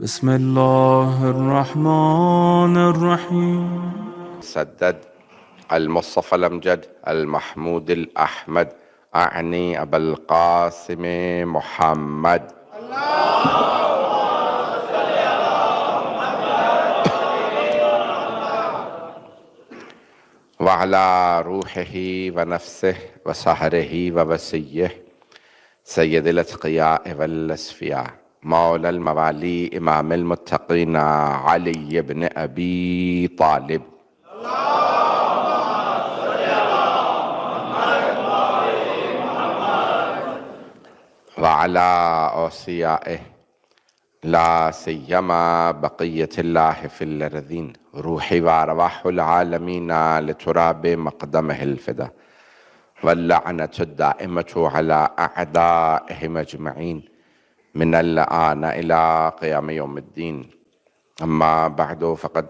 بسم الله الرحمن الرحيم. سدد المصطفى الأمجد المحمود الأحمد أعني أبا القاسم محمد. وعلى روحه ونفسه وسهره ووسيه سيد الأتقياء والأصفياء مولى الموالي إمام المتقين علي بن أبي طالب. وعلى أوصيائه لا سيما بقية الله في الأرضين روحي وأرواح العالمين لتراب مقدمه الفدا واللعنة الدائمة على أعدائهم أجمعين من الآن إلى قيام يوم الدين. أما بعد فقد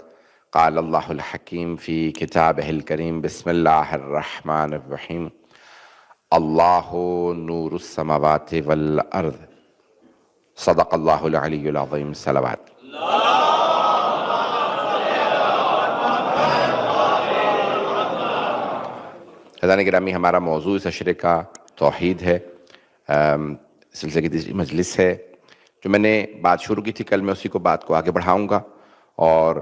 قال الله الحكيم في كتابه الكريم بسم الله الرحمن الرحيم الله نور السماوات والأرض صدق الله العلي العظيم. صلوات. حضران گرامی، ہمارا موضوع اس عشرے کا توحید ہے، سلسلے کی تیسری مجلس ہے. جو میں نے بات شروع کی تھی کل، میں اسی بات کو آگے بڑھاؤں گا. اور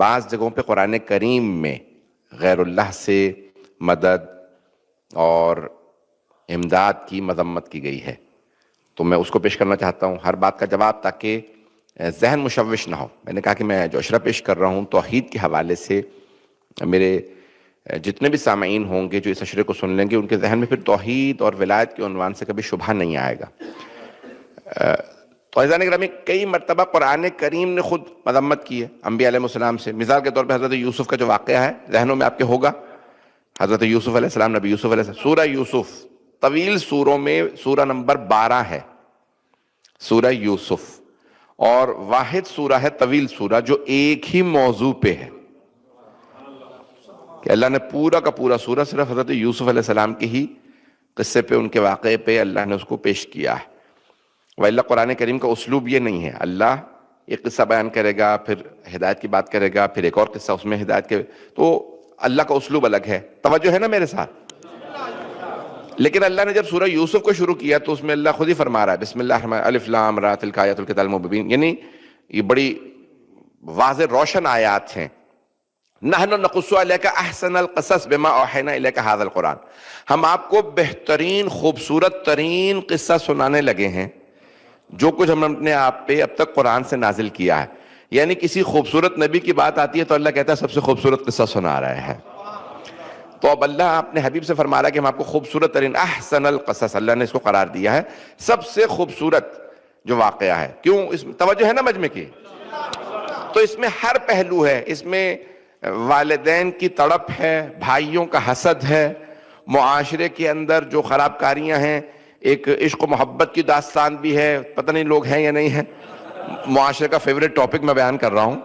بعض جگہوں پہ قرآن کریم میں غیر اللہ سے مدد اور امداد کی مذمت کی گئی ہے، تو میں اس کو پیش کرنا چاہتا ہوں، ہر بات کا جواب، تاکہ ذہن مشوش نہ ہو. میں نے کہا کہ میں جو عشرہ پیش کر رہا ہوں توحید کے حوالے سے، میرے جتنے بھی سامعین ہوں گے جو اس عشرے کو سن لیں گے، ان کے ذہن میں پھر توحید اور ولایت کے عنوان سے کبھی شبہ نہیں آئے گا. تو عزیزان گرامی، کئی مرتبہ قرآن کریم نے خود مذمت کی ہے انبیاء علیہ السلام سے. مثال کے طور پہ حضرت یوسف کا جو واقعہ ہے ذہنوں میں آپ کے ہوگا. حضرت یوسف علیہ السلام، نبی یوسف علیہ السلام، سورہ یوسف طویل سوروں میں سورہ نمبر 12 ہے سورہ یوسف، اور واحد سورہ ہے طویل سورہ جو ایک ہی موضوع پہ ہے، کہ اللہ نے پورا کا پورا سورہ صرف حضرت یوسف علیہ السلام کے ہی قصے پہ، ان کے واقعے پہ اللہ نے اس کو پیش کیا ہے. وَإِلَّا قرآن کریم کا اسلوب یہ نہیں ہے. اللہ ایک قصہ بیان کرے گا، پھر ہدایت کی بات کرے گا، پھر ایک اور قصہ اس میں ہدایت کے، تو اللہ کا اسلوب الگ ہے. توجہ ہے نا میرے ساتھ؟ لیکن اللہ نے جب سورہ یوسف کو شروع کیا تو اس میں اللہ خود ہی فرما رہا ہے بسم اللہ الرحمن الف لام را تلک آیات الکتاب المبین، یعنی یہ بڑی واضح روشن آیات ہیں. نحن نقص علیک احسن القصص بما اوحینا الیک ھذا القرآن، ہم آپ کو بہترین خوبصورت ترین قصہ سنانے لگے ہیں جو کچھ ہم نے آپ پہ اب تک قرآن سے نازل کیا ہے. یعنی کسی خوبصورت نبی کی بات آتی ہے تو اللہ کہتا ہے سب سے خوبصورت قصہ سنا رہے ہیں. تو اب اللہ اپنے حبیب سے فرما رہا ہے کہ ہم آپ کو خوبصورت ترین احسن القصص، اللہ نے اس کو قرار دیا ہے سب سے خوبصورت جو واقعہ ہے. کیوں؟ اس میں توجہ ہے نا مجمع کی؟ تو اس میں ہر پہلو ہے. اس میں والدین کی تڑپ ہے، بھائیوں کا حسد ہے، معاشرے کے اندر جو خراب کاریاں ہیں، ایک عشق و محبت کی داستان بھی ہے. پتہ نہیں لوگ ہیں یا نہیں ہیں، معاشرے کا فیوریٹ ٹاپک میں بیان کر رہا ہوں.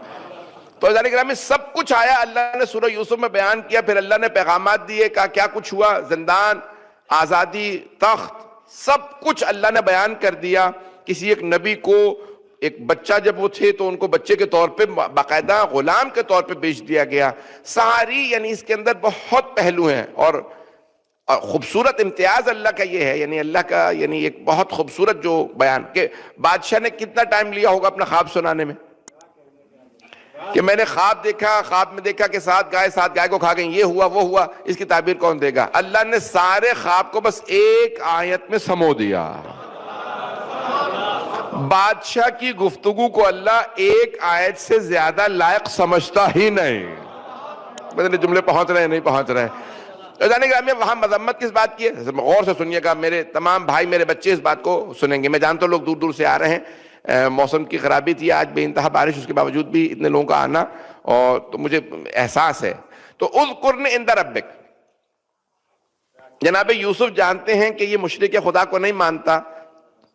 تو عزیزان گرامی، سب کچھ آیا اللہ نے سورہ یوسف میں بیان کیا. پھر اللہ نے پیغامات دیے، کہا کیا کچھ ہوا، زندان، آزادی، تخت، سب کچھ اللہ نے بیان کر دیا. کسی ایک نبی کو ایک بچہ جب وہ تھے تو ان کو بچے کے طور پہ باقاعدہ غلام کے طور پہ بیچ دیا گیا. ساری، یعنی اس کے اندر بہت پہلو ہیں. اور خوبصورت امتیاز اللہ کا یہ ہے، یعنی اللہ کا یعنی ایک بہت خوبصورت جو بیان، کہ بادشاہ نے کتنا ٹائم لیا ہوگا اپنا خواب سنانے میں، کہ میں نے خواب دیکھا، خواب میں دیکھا کہ 7 گائے کو کھا گئیں، یہ ہوا وہ ہوا. اس کی تعبیر کون دے گا؟ اللہ نے سارے خواب کو بس ایک آیت میں سمو دیا. بادشاہ کی گفتگو کو اللہ ایک آیت سے زیادہ لائق سمجھتا ہی نہیں. بدلے جملے پہنچ رہے ہیں نہیں پہنچ رہے ہیں؟ عزیزان گرامی، وہاں مذمت کس بات کی ہے؟ غور سے سنیے گا، میرے تمام بھائی، میرے بچے اس بات کو سنیں گے. میں جانتا ہوں لوگ دور دور سے آ رہے ہیں، موسم کی خرابی تھی آج، بے انتہا بارش، اس کے باوجود بھی اتنے لوگوں کا آنا، اور تو مجھے احساس ہے. تو اذکرن عند ربک، جناب یوسف جانتے ہیں کہ یہ مشرک خدا کو نہیں مانتا.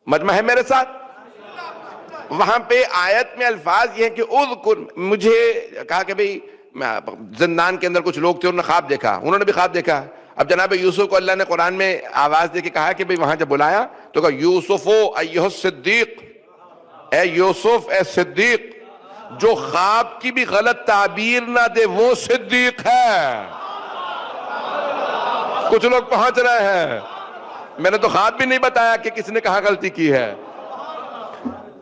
مجمع ہے میرے ساتھ؟ وہاں پہ آیت میں الفاظ یہ ہیں کہ اذکر، مجھے کہا کہ بھئی زندان کے اندر کچھ لوگ تھے، انہوں نے خواب دیکھا، انہوں نے بھی خواب دیکھا. اب جناب یوسف کو اللہ نے قرآن میں آواز دے کے کہا کہ بھئی وہاں جب بلایا تو کہا یوسف ایھا الصدیق، اے یوسف، اے صدیق، جو خواب کی بھی غلط تعبیر نہ دے وہ صدیق ہے۔ کچھ لوگ پہنچ رہے ہیں، میں نے تو خواب بھی نہیں بتایا کہ کس نے کہاں غلطی کی ہے۔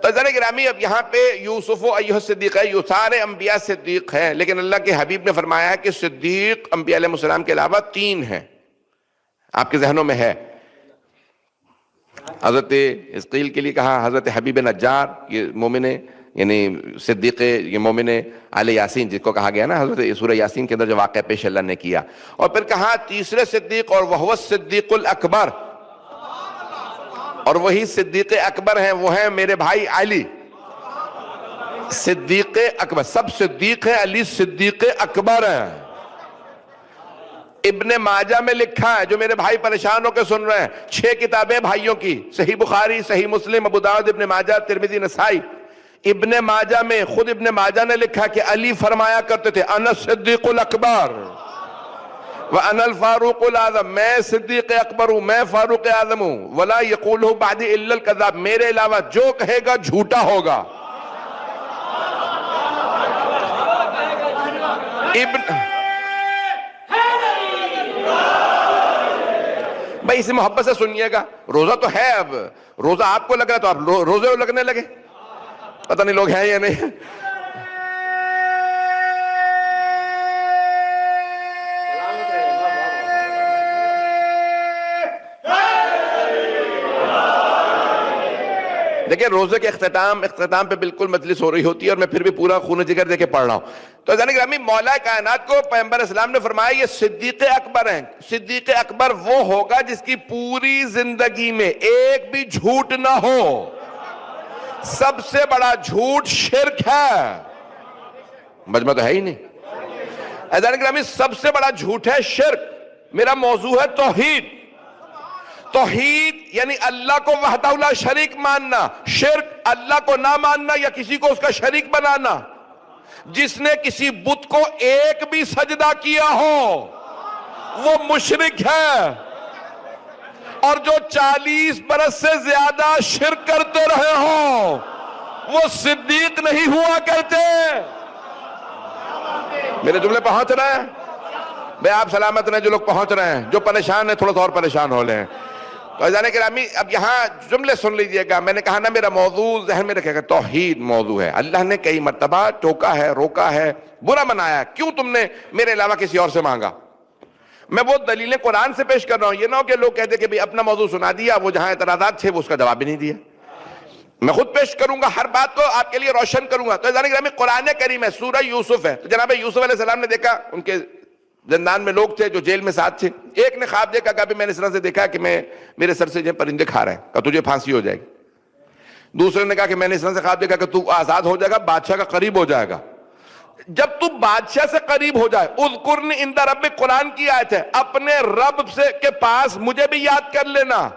تو عزیزان گرامی، اب یہاں پہ یوسف و ایھا صدیق ہے، یہ سارے انبیاء صدیق ہیں، لیکن اللہ کے حبیب نے فرمایا ہے کہ صدیق انبیاء علیہ السلام کے علاوہ 3 ہیں۔ آپ کے ذہنوں میں ہے، حضرت حزقیل کے لیے کہا، حضرت حبیب نجار یہ مومن، یعنی صدیق، یہ مومن آل یاسین جس کو کہا گیا نا، حضرت سورہ یاسین کے اندر جو واقعہ پیش اللہ نے کیا، اور پھر کہا تیسرے صدیق، اور وہ صدیق الاکبر، اور وہی صدیق اکبر ہیں، وہ ہیں میرے بھائی علی صدیق اکبر۔ سب صدیق ہیں، علی صدیق اکبر ہیں۔ ابن ماجہ میں لکھا ہے، جو میرے بھائی پریشان ہو کے سن رہے ہیں، 6 کتابیں بھائیوں کی، صحیح بخاری، صحیح مسلم، ابو داؤد، ابن ماجہ، ترمذی، نسائی۔ ابن ماجہ میں خود ابن ماجہ نے لکھا کہ علی فرمایا کرتے تھے، انا صدیق الاکبر وانا الفاروق الاعظم، میں صدیق اکبر ہوں، میں فاروق اعظم ہوں، ولا یقولہ بعدی الا الکذاب، میرے علاوہ جو کہے گا جھوٹا ہوگا۔ بھائی اسے محبت سے سنیے گا، روزہ تو ہے، اب روزہ آپ کو لگ رہا ہے تو آپ روزے لگنے لگے، پتہ نہیں لوگ ہیں یا نہیں۔ دیکھیں روزے کے اختتام پہ بالکل مجلس ہو رہی ہوتی ہے، اور میں پھر بھی پورا خون جگر دے کے پڑھ رہا ہوں۔ تو عزیزان گرامی، مولا کائنات کو پیغمبر اسلام نے فرمایا یہ صدیق اکبر ہیں۔ صدیق اکبر وہ ہوگا جس کی پوری زندگی میں ایک بھی جھوٹ نہ ہو۔ سب سے بڑا جھوٹ شرک ہے، مجمع تو ہے ہی نہیں۔ عزیزان گرامی، سب سے بڑا جھوٹ ہے شرک۔ میرا موضوع ہے توحید۔ توحید یعنی اللہ کو وحدہ لا شریک ماننا، شرک اللہ کو نہ ماننا یا کسی کو اس کا شریک بنانا۔ جس نے کسی بت کو ایک بھی سجدہ کیا ہو وہ مشرک ہے، اور جو 40 برس سے زیادہ شرک کرتے رہے ہوں وہ صدیق نہیں ہوا کرتے۔ میرے جملے پہنچ رہے ہیں؟ بھئی آپ سلامت رہیں، جو لوگ پہنچ رہے ہیں، جو پریشان ہیں تھوڑا سا اور پریشان ہو لیں۔ تو عزیزان گرامی، اب یہاں جملے سن لیجئے گا، میں نے کہا نا میرا موضوع ذہن میں رکھے گا، توحید موضوع ہے۔ اللہ نے کئی مرتبہ ٹوکا ہے، روکا ہے، برا منایا، کیوں تم نے میرے علاوہ کسی اور سے مانگا؟ میں وہ دلیلیں قرآن سے پیش کر رہا ہوں، یہ نہ ہو کہ لوگ کہتے کہ اپنا موضوع سنا دیا، وہ جہاں اعتراضات تھے وہ اس کا جواب بھی نہیں دیا۔ میں خود پیش کروں گا، ہر بات کو آپ کے لیے روشن کروں گا۔ تو عزیزان گرامی، قرآن کریم ہے، سورہ یوسف ہے۔ تو جناب یوسف علیہ السلام نے دیکھا، ان کے زندان میں لوگ تھے جو جیل میں ساتھ تھے۔ ایک نے خواب دیکھا، کہا میں نے اس طرح سے دیکھا کہ میرے سر سے پرندے کھا رہے ہیں، کہا تجھے پھانسی ہو جائے گی۔ دوسرے نے کہا کہ میں نے اس طرح سے خواب دیکھا کہ تو آزاد ہو جائے گا، بادشاہ کا قریب ہو جائے گا۔ جب تو بادشاہ سے قریب ہو جائے، اذکرنی عند ربک، قرآن کی آیت ہے، اپنے رب سے کے پاس مجھے بھی یاد کر لینا۔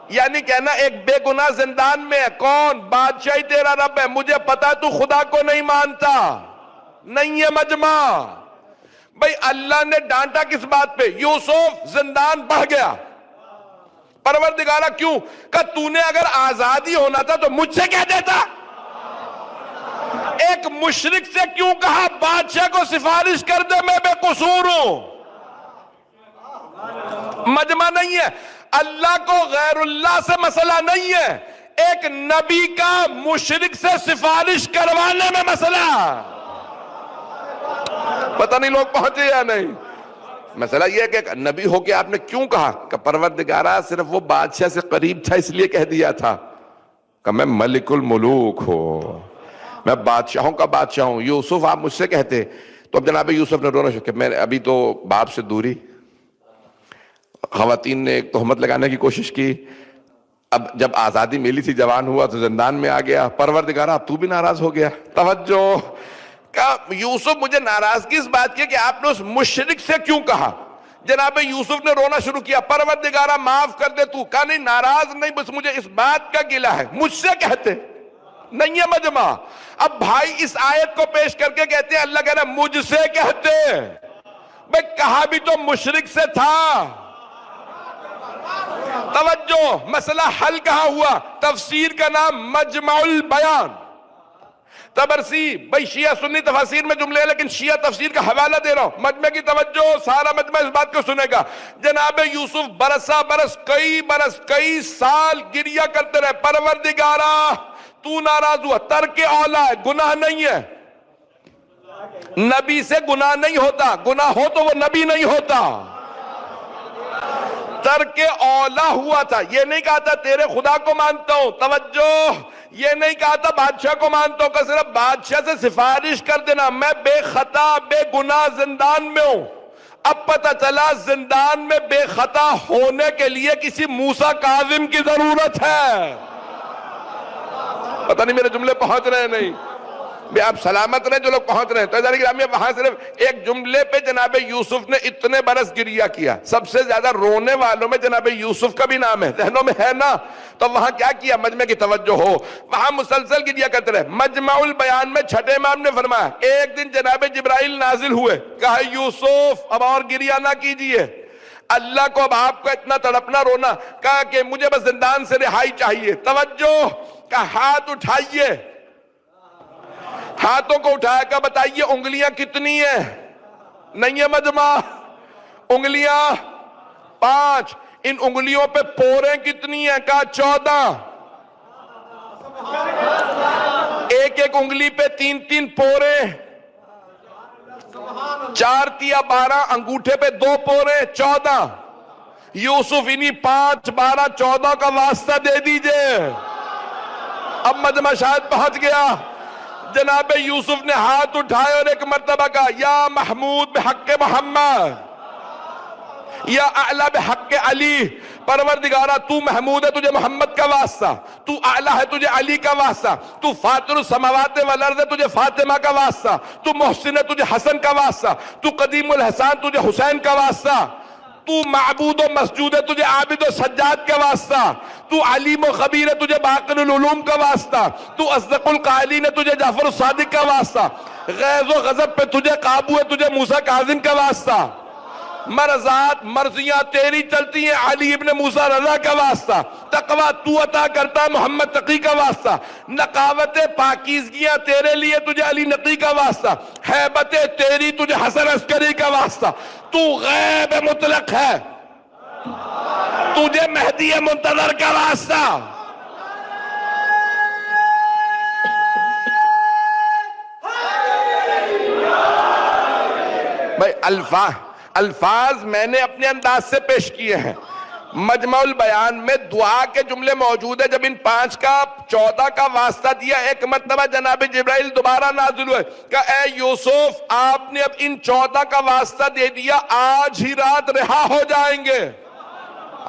یعنی کہنا ایک بے گناہ زندان میں ہے، کون؟ بادشاہی تیرا رب ہے، مجھے پتا تو خدا کو نہیں مانتا، نہیں ہے مجمع۔ بھئی اللہ نے ڈانٹا کس بات پہ؟ یوسف زندان بڑھ گیا، پروردگارہ کیوں؟ کہ تو نے اگر آزادی ہونا تھا تو مجھ سے کہہ دیتا۔ ایک مشرک سے کیوں کہا بادشاہ کو سفارش کر دے، میں بے قصور ہوں؟ مجمع نہیں ہے، اللہ کو غیر اللہ سے مسئلہ نہیں ہے، ایک نبی کا مشرک سے سفارش کروانے میں مسئلہ۔ پتہ نہیں لوگ پہنچے یا نہیں۔ مسئلہ یہ ہے کہ نبی ہو کے آپ نے کیوں کہا کہ پروردگارہ صرف وہ بادشاہ سے قریب تھا اس لیے کہہ دیا تھا کہ میں ملک الملوک ہوں، میں بادشاہوں کا بادشاہ ہوں۔ یوسف آپ مجھ سے کہتے تو اب جناب یوسف نے رونا شروع کیا، میں ابھی تو باپ سے دوری، خواتین نے ایک تہمت لگانے کی کوشش کی، اب جب آزادی ملی تھی جوان ہوا تو زندان میں آ گیا، پروردگارہ اب تو بھی ناراض ہو گیا۔ توجہ، کہا یوسف مجھے ناراضگی اس بات کی کہ آپ نے اس مشرک سے کیوں کہا؟ جناب یوسف نے رونا شروع کیا، پروردگارہ معاف کر دے تو۔ کہا نہیں ناراض نہیں، بس مجھے اس بات کا گلہ ہے، مجھ سے کہتے، نہیں ہے مجمع۔ اب بھائی اس آیت کو پیش کر کے کہتے ہیں اللہ کہہ رہا ہے مجھ سے کہتے۔ بھئی کہا بھی تو مشرک سے تھا، توجہ، مسئلہ حل کہاں ہوا؟ تفسیر کا نام مجمع البیان. تبرسی بھائی شیعہ سنی تفاسیر میں جملے ہیں لیکن شیعہ تفسیر کا حوالہ دے رہا ہوں. مجمع کی توجہ، سارا مجمع اس بات کو سنے گا. جناب یوسف برس کئی سال گریہ کرتے رہے، پروردگارا تو ناراض ہوا. ترک اولا ہے، گناہ نہیں ہے. نبی سے گناہ نہیں ہوتا، گناہ ہو تو وہ نبی نہیں ہوتا. ترک اولا ہوا تھا. یہ نہیں کہا تھا تیرے خدا کو مانتا ہوں، توجہ، یہ نہیں کہا تھا بادشاہ کو مانتا ہوں، کہ صرف بادشاہ سے سفارش کر دینا. میں بے خطا بے گناہ زندان میں ہوں. اب پتہ چلا زندان میں بے خطا ہونے کے لیے کسی موسیٰ کاظم کی ضرورت ہے. پتہ نہیں میرے جملے پہنچ رہے ہیں نہیں؟ آپ سلامت رہے جو لوگ پہنچ رہے ہیں. تو ادھر گرامی وہاں صرف ایک جملے پہ جناب یوسف نے اتنے برس گریہ کیا. سب سے زیادہ رونے والوں میں جناب یوسف کا بھی نام ہے، ذہنوں میں ہے نا؟ تو وہاں کیا کیا؟ مجمع کی توجہ ہو، وہاں مسلسل گریہ کرتے رہے. مجمع البیان میں چھٹے امام نے فرمایا ایک دن جناب جبرائیل نازل ہوئے، کہا یوسف اب اور گریہ نہ کیجئے، اللہ کو اب آپ کا اتنا تڑپنا رونا. کہا کہ مجھے بس زندان سے رہائی چاہیے. توجہ، کہا ہاتھ اٹھائیے. ہاتھوں کو اٹھایا، کہا بتائیے انگلیاں کتنی ہیں؟ نہیں ہے مجمع. انگلیاں 5. ان انگلیوں پہ پوریں کتنی ہیں؟ کہا 14. ایک ایک انگلی پہ 3 پوریں، 4 تیا 12، انگوٹھے پہ 2 پوریں، 14. یوسف انہی 5 12 14 کا واسطہ دے دیجئے. اب مجمع شاید پہنچ گیا. جناب یوسف نے ہاتھ اٹھائے اور ایک مرتبہ کہا یا محمود بحق محمد، یا اعلیٰ بحق علی. پروردگارہ تو محمود ہے، تجھے محمد کا واسطہ. تو اعلیٰ ہے، تجھے علی کا واسطہ. تو فاطر السماوات والارض ہے، تجھے فاطمہ کا واسطہ. تو محسن ہے، تجھے حسن کا واسطہ. تو قدیم الحسان، تجھے حسین کا واسطہ. تو معبود و مسجود ہے، تجھے عابد و سجاد کا واسطہ. تو علیم و خبیر ہے، تجھے باقر العلوم کا واسطہ. تو اصدق القائلین ہے، تجھے جعفر الصادق کا واسطہ. غیظ و غضب پہ تجھے قابو ہے، تجھے موسیٰ کاظم کا واسطہ. مرضات مرضیاں تیری چلتی ہیں، علی ابن موسیٰ رضا کا واسطہ. تقوی تو عطا کرتا ہے، محمد تقی کا واسطہ. نقاوت پاکیزگیاں تیرے لیے، تجھے علی نقی کا واسطہ. ہیبت تیری، تجھے حسن عسکری کا واسطہ. تو غیب مطلق ہے، تجھے مہدی منتظر کا واسطہ. بھائی الفاظ میں نے اپنے انداز سے پیش کیے ہیں. مجمع البیان میں دعا کے جملے موجود ہیں. جب ان 5 کا 14 کا واسطہ دیا، ایک مرتبہ جناب جبرائیل دوبارہ نازل ہوئے کہ اے یوسف آپ نے اب ان 14 کا واسطہ دے دیا، آج ہی رات رہا ہو جائیں گے.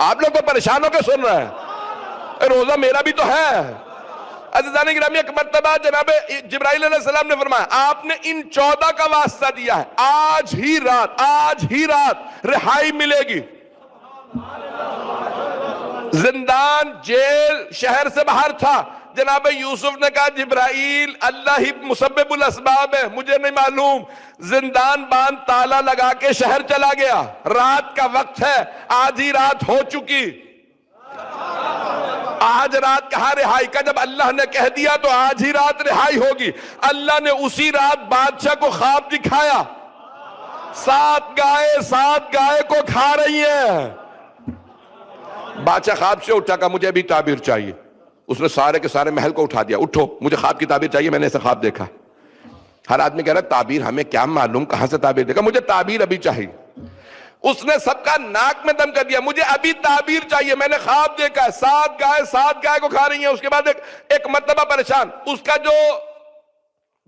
آپ لوگ تو پریشان ہو کے سن رہے ہیں، روزہ میرا بھی تو ہے. عزیزان گرامی، ایک مرتبہ جناب جبرائیل علیہ السلام نے فرمایا آپ نے ان 14 کا واسطہ دیا ہے، آج ہی رات رہائی ملے گی. زندان جیل شہر سے باہر تھا. جناب یوسف نے کہا جبرائیل اللہ ہی مسبب الاسباب ہے، مجھے نہیں معلوم. زندان باندھ تالا لگا کے شہر چلا گیا. رات کا وقت ہے، آدھی رات ہو چکی. آج رات کہاں رہائی کا؟ جب اللہ نے کہہ دیا تو آج ہی رات رہائی ہوگی. اللہ نے اسی رات بادشاہ کو خواب دکھایا، 7 گائے کو کھا رہی ہیں. بادشاہ خواب سے اٹھا، کہا مجھے ابھی تعبیر چاہیے. اس نے سارے کے سارے محل کو اٹھا دیا، اٹھو مجھے خواب کی تعبیر چاہیے، میں نے ایسا خواب دیکھا. ہر آدمی کہہ رہا تعبیر ہمیں کیا معلوم، کہاں سے تعبیر دیکھا، مجھے تعبیر ابھی چاہیے. اس نے سب کا ناک میں دم کر دیا، مجھے ابھی تعبیر چاہیے، میں نے خواب دیکھا ہے 7 گائے کو کھا رہی ہیں. اس کے بعد ایک مرتبہ پریشان، اس کا جو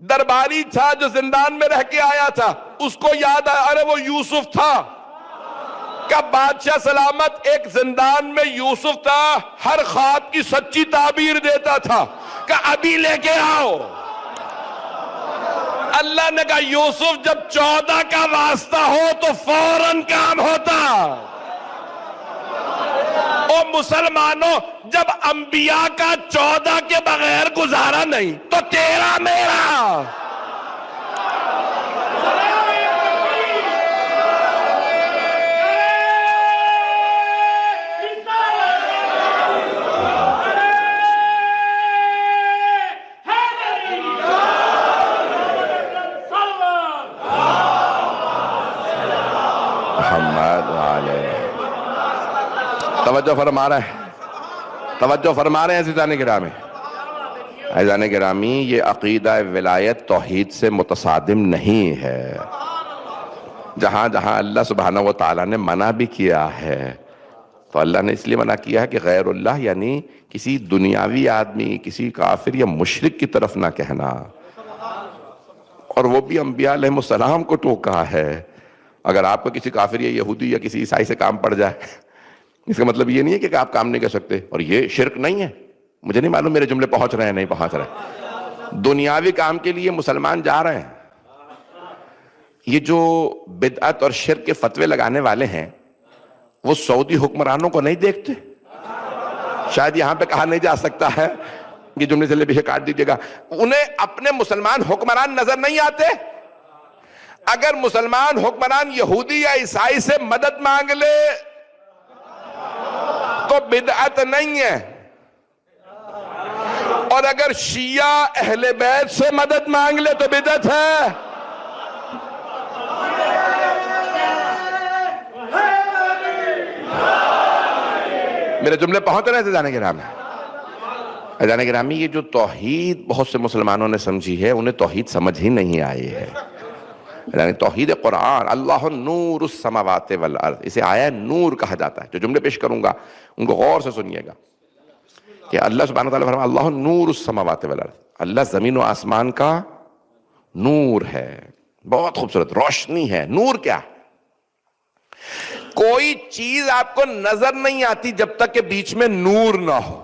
درباری تھا جو زندان میں رہ کے آیا تھا، اس کو یاد آیا ارے وہ یوسف تھا. کہ بادشاہ سلامت ایک زندان میں یوسف تھا، ہر خواب کی سچی تعبیر دیتا تھا کہ ابھی لے کے آؤ. اللہ نے کہا یوسف جب 14 کا واسطہ ہو تو فوراً کام ہوتا. او مسلمانوں، جب انبیاء کا 14 کے بغیر گزارا نہیں تو تیرا میرا. توجہ فرما رہے ہیں، توجہ فرما رہے ہیں عزیزان گرامی۔ عزیزان گرامی، یہ عقیدہ ولایت توحید سے متصادم نہیں ہے۔ جہاں جہاں اللہ سبحانہ و تعالیٰ نے منع بھی کیا ہے تو اللہ نے اس لیے منع کیا ہے کہ غیر اللہ یعنی کسی دنیاوی آدمی، کسی کافر یا مشرک کی طرف نہ کہنا، اور وہ بھی انبیاء علیہ السلام کو ٹوکا ہے۔ اگر آپ کو کسی کافر یا یہودی یا کسی عیسائی سے کام پڑ جائے، اس کا مطلب یہ نہیں ہے کہ آپ کام نہیں کر سکتے، اور یہ شرک نہیں ہے۔ مجھے نہیں معلوم میرے جملے پہنچ رہے ہیں نہیں پہنچ رہے۔ دنیاوی کام کے لیے مسلمان جا رہے ہیں۔ یہ جو بدعت اور شرک کے فتوے لگانے والے ہیں وہ سعودی حکمرانوں کو نہیں دیکھتے؟ شاید یہاں پہ کہا نہیں جا سکتا ہے، یہ جملے سے پیچھے کاٹ دیجیے گا۔ انہیں اپنے مسلمان حکمران نظر نہیں آتے؟ اگر مسلمان حکمران یہودی یا عیسائی سے مدد مانگ لے تو بدعت نہیں ہے، اور اگر شیعہ اہل بیت سے مدد مانگ لے تو بدعت ہے۔ میرے جملے پہنچ رہے ہیں عزیزان گرامی؟ عزیزان گرامی، یہ جو توحید بہت سے مسلمانوں نے سمجھی ہے انہیں توحید سمجھ ہی نہیں آئی ہے۔ یعنی توحید قرآن، اللہ نور السماوات والارض، اسے آیا نور کہا جاتا ہے۔ جو جملے پیش کروں گا ان کو غور سے سنیے گا کہ اللہ سبحانہ وتعالیٰ فرمایا اللہ نور السماوات والارض، اللہ زمین و آسمان کا نور ہے۔ بہت خوبصورت روشنی ہے۔ نور کیا؟ کوئی چیز آپ کو نظر نہیں آتی جب تک کہ بیچ میں نور نہ ہو۔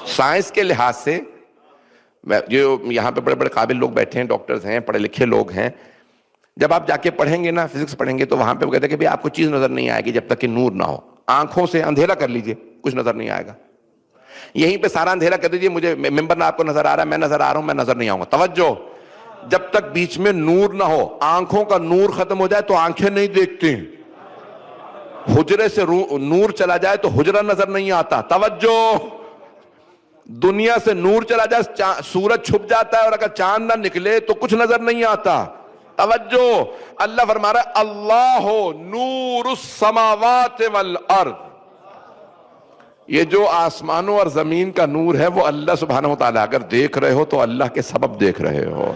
سائنس کے لحاظ سے جو یہاں پہ بڑے بڑے قابل لوگ بیٹھے ہیں، ڈاکٹرز ہیں، پڑھے لکھے لوگ ہیں، جب آپ جا کے پڑھیں گے نا، فزکس پڑھیں گے، تو وہاں پہ وہ کہتے ہیں کہ بھی آپ کو چیز نظر نہیں آئے گی جب تک کہ نور نہ ہو۔ آنکھوں سے اندھیرا کر لیجئے، کچھ نظر نہیں آئے گا۔ یہیں پہ سارا اندھیرا کر دیجئے، مجھے ممبر نہ آپ کو نظر آ رہا ہے، میں نظر آ رہا ہوں، میں نظر نہیں آؤں گا۔ توجہ، جب تک بیچ میں نور نہ ہو، آنکھوں کا نور ختم ہو جائے تو آنکھیں نہیں دیکھتی، حجرے سے نور چلا جائے تو حجرہ نظر نہیں آتا۔ توجہ، دنیا سے نور چلا جائے، سورج چھپ جاتا ہے، اور اگر چاند نہ نکلے تو کچھ نظر نہیں آتا۔ توجہ، اللہ فرما رہا ہے اللہ نور السماوات والارض، یہ جو آسمانوں اور زمین کا نور ہے وہ اللہ سبحانہ وتعالی، اگر دیکھ رہے ہو تو اللہ کے سبب دیکھ رہے ہو۔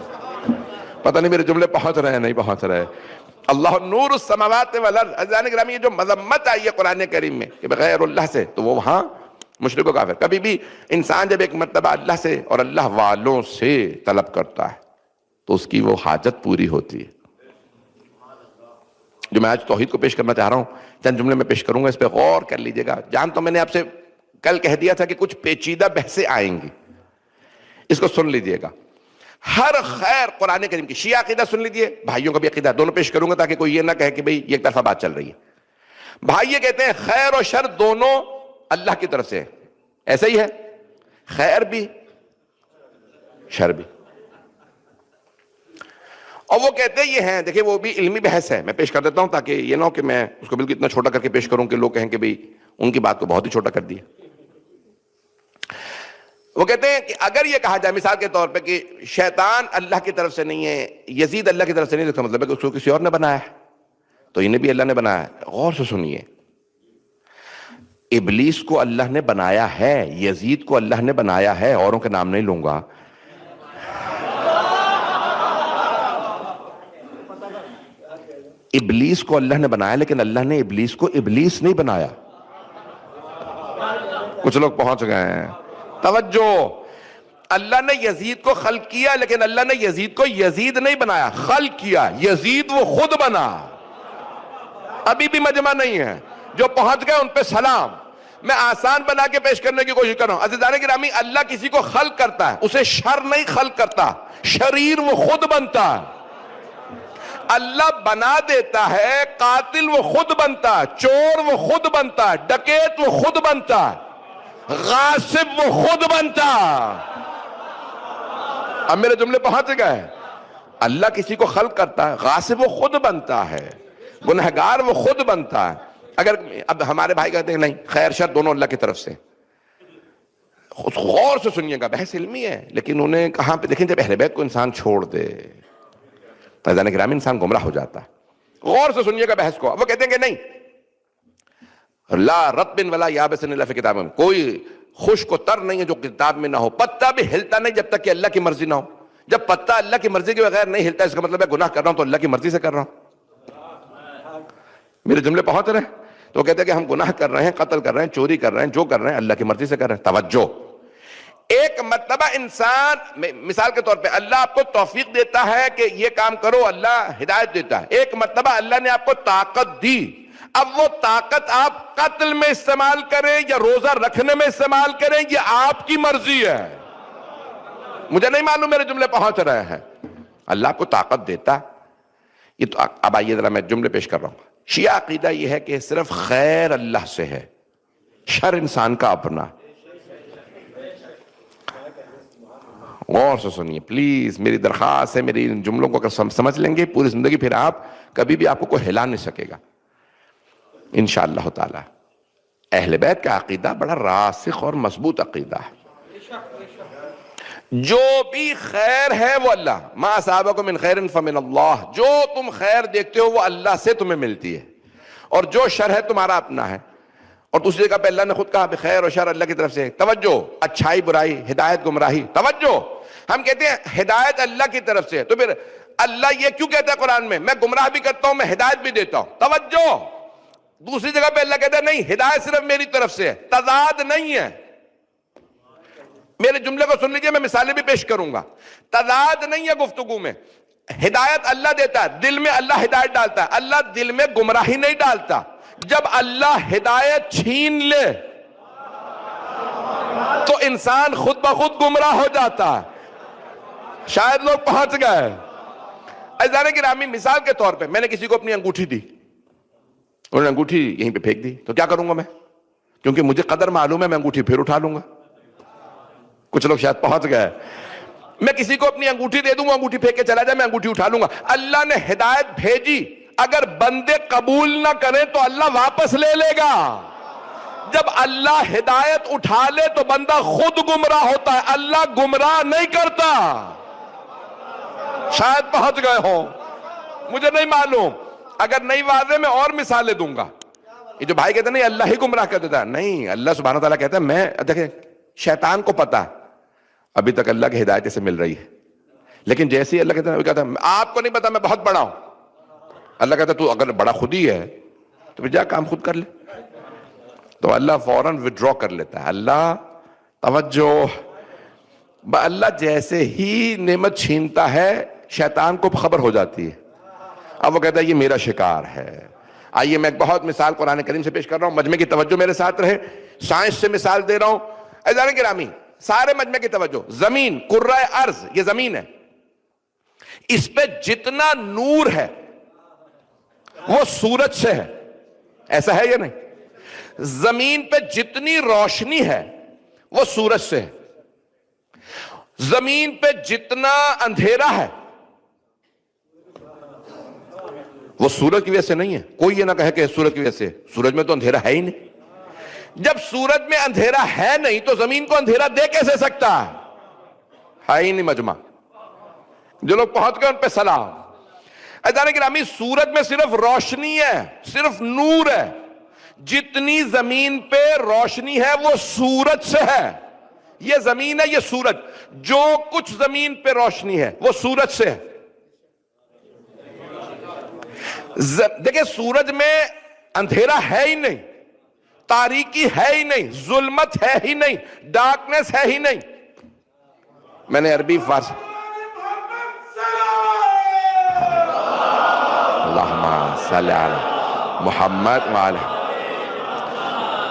پتہ نہیں میرے جملے پہنچ رہے ہیں نہیں پہنچ رہے۔ اللہ نور السماوات والارض۔ عزیزان گرامی، یہ جو مذمت آئی ہے قرآن کریم میں کہ بغیر اللہ سے، تو وہ وہاں مشرک و کافر۔ کبھی بھی انسان جب ایک مرتبہ اللہ سے اور اللہ والوں سے طلب کرتا ہے تو اس کی وہ حاجت پوری ہوتی ہے۔ جو میں آج توحید کو پیش کرنا چاہ رہا ہوں، چند جملے میں پیش کروں گا، اس پہ غور کر لیجئے گا۔ جان تو میں نے آپ سے کل کہہ دیا تھا کہ کچھ پیچیدہ بحثیں آئیں گی، اس کو سن لیجئے گا۔ ہر خیر قرآن کریم کی، شیعہ عقیدہ سن لیجئے، بھائیوں کا بھی عقیدہ، دونوں پیش کروں گا تاکہ کوئی یہ نہ کہے کہ بھئی یہ ایک طرفہ بات چل رہی ہے۔ بھائی یہ کہتے ہیں خیر اور شر دونوں اللہ کی طرف سے ہے، ایسا ہی ہے، خیر بھی شر بھی۔ اور وہ کہتے یہ ہیں، دیکھیں وہ بھی علمی بحث ہے، میں پیش کر دیتا ہوں تاکہ یہ نہ ہو کہ میں اس کو بالکل اتنا چھوٹا کر کے پیش کروں کہ لوگ کہیں کہ بھئی ان کی بات کو بہت ہی چھوٹا کر دیا۔ وہ کہتے ہیں کہ اگر یہ کہا جائے مثال کے طور پہ کہ شیطان اللہ کی طرف سے نہیں ہے، یزید اللہ کی طرف سے نہیں، اس کا مطلب ہے کہ اس کو کسی اور نے بنایا ہے، تو انہیں بھی اللہ نے بنایا ہے۔ غور سے سنیے، ابلیس کو اللہ نے بنایا ہے، یزید کو اللہ نے بنایا ہے، اوروں کے نام نہیں لوں گا۔ ابلیس کو اللہ نے بنایا، لیکن اللہ نے ابلیس کو ابلیس نہیں بنایا۔ کچھ لوگ پہنچ گئے ہیں۔ توجہ، اللہ نے یزید کو خلق کیا، لیکن اللہ نے یزید کو یزید نہیں بنایا، خلق کیا۔ یزید وہ خود بنا۔ ابھی بھی مجمع نہیں ہے، جو پہنچ گئے ان پہ سلام۔ میں آسان بنا کے پیش کرنے کی کوشش کر رہا ہوں۔ عزیزان گرامی، اللہ کسی کو خلق کرتا ہے، اسے شر نہیں خلق کرتا، شریر وہ خود بنتا ہے۔ اللہ بنا دیتا ہے، قاتل وہ خود بنتا ہے، چور وہ خود بنتا ہے، ڈکیت وہ خود بنتا ہے، غاصب وہ خود بنتا ہے۔ اب میرے جملے پہنچ گئے۔ اللہ کسی کو خلق کرتا ہے، غاصب وہ خود بنتا ہے، گنہگار وہ خود بنتا ہے۔ اگر اب ہمارے بھائی کہتے ہیں نہیں، خیر شر دونوں اللہ کی طرف سے، غور سے سنیے گا، بحث علمی ہے، لیکن انہیں کہاں پہ دیکھیں، جب اہل بیت کو انسان چھوڑ دے، فیضان کرام انسان گمراہ ہو جاتا ہے۔ غور سے سنیے گا بحث کو. وہ کہتے ہیں کہ نہیں، لا رطب ولا یابس الا فی کتاب، کوئی خشک و تر نہیں ہے جو کتاب میں نہ ہو. پتا بھی ہلتا نہیں جب تک کہ اللہ کی مرضی نہ ہو. جب پتا اللہ کی مرضی کے بغیر نہیں ہلتا، اس کا مطلب ہے گناہ کر رہا ہوں تو اللہ کی مرضی سے کر رہا ہوں. میرے جملے پہنچ رہے ہیں؟ تو کہتے ہیں کہ ہم گناہ کر رہے ہیں، قتل کر رہے ہیں، چوری کر رہے ہیں، جو کر رہے ہیں اللہ کی مرضی سے کر رہے ہیں. توجہ، ایک مرتبہ انسان، مثال کے طور پہ اللہ آپ کو توفیق دیتا ہے کہ یہ کام کرو، اللہ ہدایت دیتا ہے. ایک مرتبہ اللہ نے آپ کو طاقت دی، اب وہ طاقت آپ قتل میں استعمال کریں یا روزہ رکھنے میں استعمال کریں، یہ آپ کی مرضی ہے. مجھے نہیں معلوم میرے جملے پہنچ رہے ہیں. اللہ آپ کو طاقت دیتا. یہ تو اب آئیے ذرا میں جملے پیش کر رہا ہوں. شیعہ عقیدہ یہ ہے کہ صرف خیر اللہ سے ہے، شر انسان کا اپنا. غور سے سنیے پلیز، میری درخواست ہے، میری ان جملوں کو اگر سمجھ لیں گے پوری زندگی پھر آپ کبھی بھی آپ کو کوئی ہلا نہیں سکے گا انشاءاللہ تعالی. اہل بیت کا عقیدہ بڑا راسخ اور مضبوط عقیدہ ہے. جو بھی خیر ہے وہ اللہ، ما اصابکم من خیر فمن اللہ، جو تم خیر دیکھتے ہو وہ اللہ سے تمہیں ملتی ہے، اور جو شر ہے تمہارا اپنا ہے. اور دوسری جگہ پہ اللہ نے خود کہا بخیر و شر اللہ کی طرف سے. توجہ، اچھائی برائی، ہدایت گمراہی. توجہ، ہم کہتے ہیں ہدایت اللہ کی طرف سے، تو پھر اللہ یہ کیوں کہتا ہے قرآن میں میں گمراہ بھی کرتا ہوں، میں ہدایت بھی دیتا ہوں. توجہ، دوسری جگہ پہ اللہ کہتا ہے نہیں، ہدایت صرف میری طرف سے ہے. تضاد نہیں ہے. میرے جملے کو سن لیجئے، میں مثالیں بھی پیش کروں گا. تضاد نہیں ہے گفتگو میں. ہدایت اللہ دیتا ہے، دل میں اللہ ہدایت ڈالتا ہے. اللہ دل میں گمراہی نہیں ڈالتا. جب اللہ ہدایت چھین لے تو انسان خود بخود گمراہ ہو جاتا ہے. شاید لوگ پہنچ گئے. عزیزان گرامی، مثال کے طور پہ میں نے کسی کو اپنی انگوٹھی دی، انہوں نے انگوٹھی یہیں پہ پھینک دی، تو کیا کروں گا میں؟ کیونکہ مجھے قدر معلوم ہے، میں انگوٹھی پھر اٹھا لوں گا. کچھ لوگ شاید پہنچ گئے. میں کسی کو اپنی انگوٹھی دے دوں گا، انگوٹھی پھینک کے چلا جائے، میں انگوٹھی اٹھا لوں گا. اللہ نے ہدایت بھیجی، اگر بندے قبول نہ کریں تو اللہ واپس لے لے گا. جب اللہ ہدایت اٹھا لے تو بندہ خود گمراہ ہوتا ہے، اللہ گمراہ نہیں کرتا. شاید پہنچ گئے ہوں، مجھے نہیں معلوم. اگر نہیں واضح میں اور مثالیں دوں گا. یہ جو بھائی کہتے ہیں نہیں اللہ ہی گمراہ کر دیتا ہے، نہیں، اللہ سبحانہ وتعالیٰ کہتا ہے میں، دیکھیں شیطان کو پتا ابھی تک اللہ کی ہدایت سے مل رہی ہے، لیکن جیسے ہی اللہ کہتا ہے آپ کو نہیں پتا میں بہت بڑا ہوں، اللہ کہتا ہے تو اگر بڑا خود ہی ہے تو پھر جا کام خود کر لے. تو اللہ فوراً وڈرا کر لیتا ہے. اللہ، توجہ، اللہ جیسے ہی نعمت چھینتا ہے شیطان کو خبر ہو جاتی ہے. اب وہ کہتا ہے یہ میرا شکار ہے. آئیے میں ایک بہت مثال قرآن کریم سے پیش کر رہا ہوں، مجمع کی توجہ میرے ساتھ رہے. سائنس سے مثال دے رہا ہوں. عزیزان گرامی، سارے مجمع کی توجہ. زمین، کرۂ ارض، یہ زمین ہے، اس پہ جتنا نور ہے وہ سورج سے ہے. ایسا ہے یا نہیں؟ زمین پہ جتنی روشنی ہے وہ سورج سے ہے. زمین پہ جتنا اندھیرا ہے وہ سورج کی وجہ سے نہیں ہے. کوئی یہ نہ کہے کہ سورج کی وجہ سے، سورج میں تو اندھیرا ہے ہی نہیں. جب سورج میں اندھیرا ہے نہیں تو زمین کو اندھیرا دے کیسے سکتا ہے ہی نہیں مجمع. جو لوگ پہنچ گئے ان پہ سلام. عزیزان گرامی، سورج میں صرف روشنی ہے، صرف نور ہے. جتنی زمین پہ روشنی ہے وہ سورج سے ہے. یہ زمین ہے، یہ سورج. جو کچھ زمین پہ روشنی ہے وہ سورج سے ہے. دیکھیں سورج میں اندھیرا ہے ہی نہیں، تاریکی ہے ہی نہیں، ظلمت ہے ہی نہیں، ڈارکنیس ہے ہی نہیں. میں نے عربی فارسی، اللہم صلی علی محمد وعلی،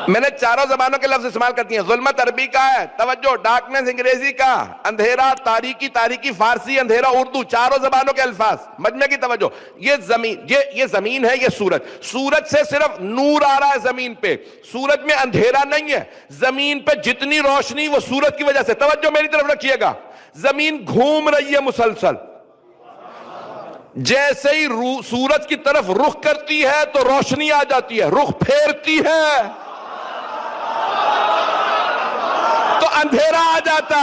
میں نے چاروں زبانوں کے لفظ استعمال کرتی ہیں. ظلمت عربی کا ہے، توجہ، ڈارکنیس انگریزی کا، اندھیرا تاریکی فارسی، اندھیرا اردو، چاروں زبانوں کے الفاظ. مجمع کی توجہ. یہ زمین ہے، یہ سورج. سورج سے صرف نور آ رہا ہے زمین پہ، سورج میں اندھیرا نہیں ہے. زمین پہ جتنی روشنی وہ سورج کی وجہ سے. توجہ میری طرف رکھیے گا. زمین گھوم رہی ہے مسلسل. جیسے ہی سورج کی طرف رخ کرتی ہے تو روشنی آ جاتی ہے، رخ پھیرتی ہے تو اندھیرا آ جاتا.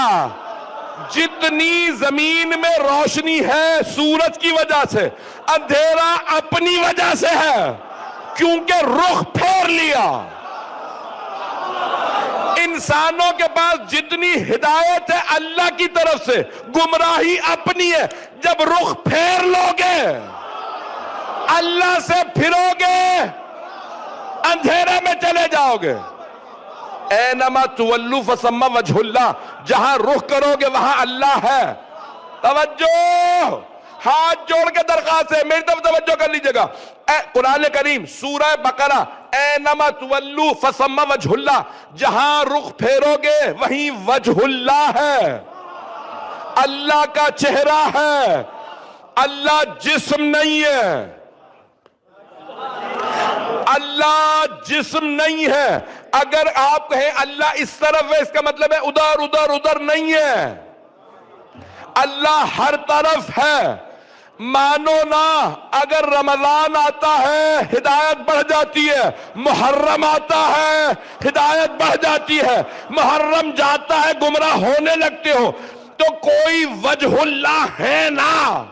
جتنی زمین میں روشنی ہے سورج کی وجہ سے، اندھیرا اپنی وجہ سے ہے، کیونکہ رخ پھیر لیا۔ انسانوں کے پاس جتنی ہدایت ہے اللہ کی طرف سے، گمراہی اپنی ہے۔ جب رخ پھیر لوگے، اللہ سے پھرو گے، اندھیرے میں چلے جاؤ گے۔ اینما تولوا فثم وجہ اللہ، جہاں رخ کرو گے وہاں اللہ ہے۔ توجہ، ہاتھ جوڑ کے درخواست ہے، میری طرف توجہ کر لیجئے گا۔ قرآن کریم سورہ بقرہ، اینما تولوا فثم وجہ اللہ، جہاں رخ پھیرو گے وہیں وجہ اللہ ہے، اللہ کا چہرہ ہے، اللہ جسم نہیں ہے، اللہ جسم نہیں ہے۔ اگر آپ کہیں اللہ اس طرف ہے، اس کا مطلب ہے ادھر ادھر ادھر نہیں ہے، اللہ ہر طرف ہے۔ مانو نا، اگر رمضان آتا ہے ہدایت بڑھ جاتی ہے، محرم آتا ہے ہدایت بڑھ جاتی ہے، محرم جاتا ہے گمراہ ہونے لگتے ہو، تو کوئی وجہ اللہ ہے نا۔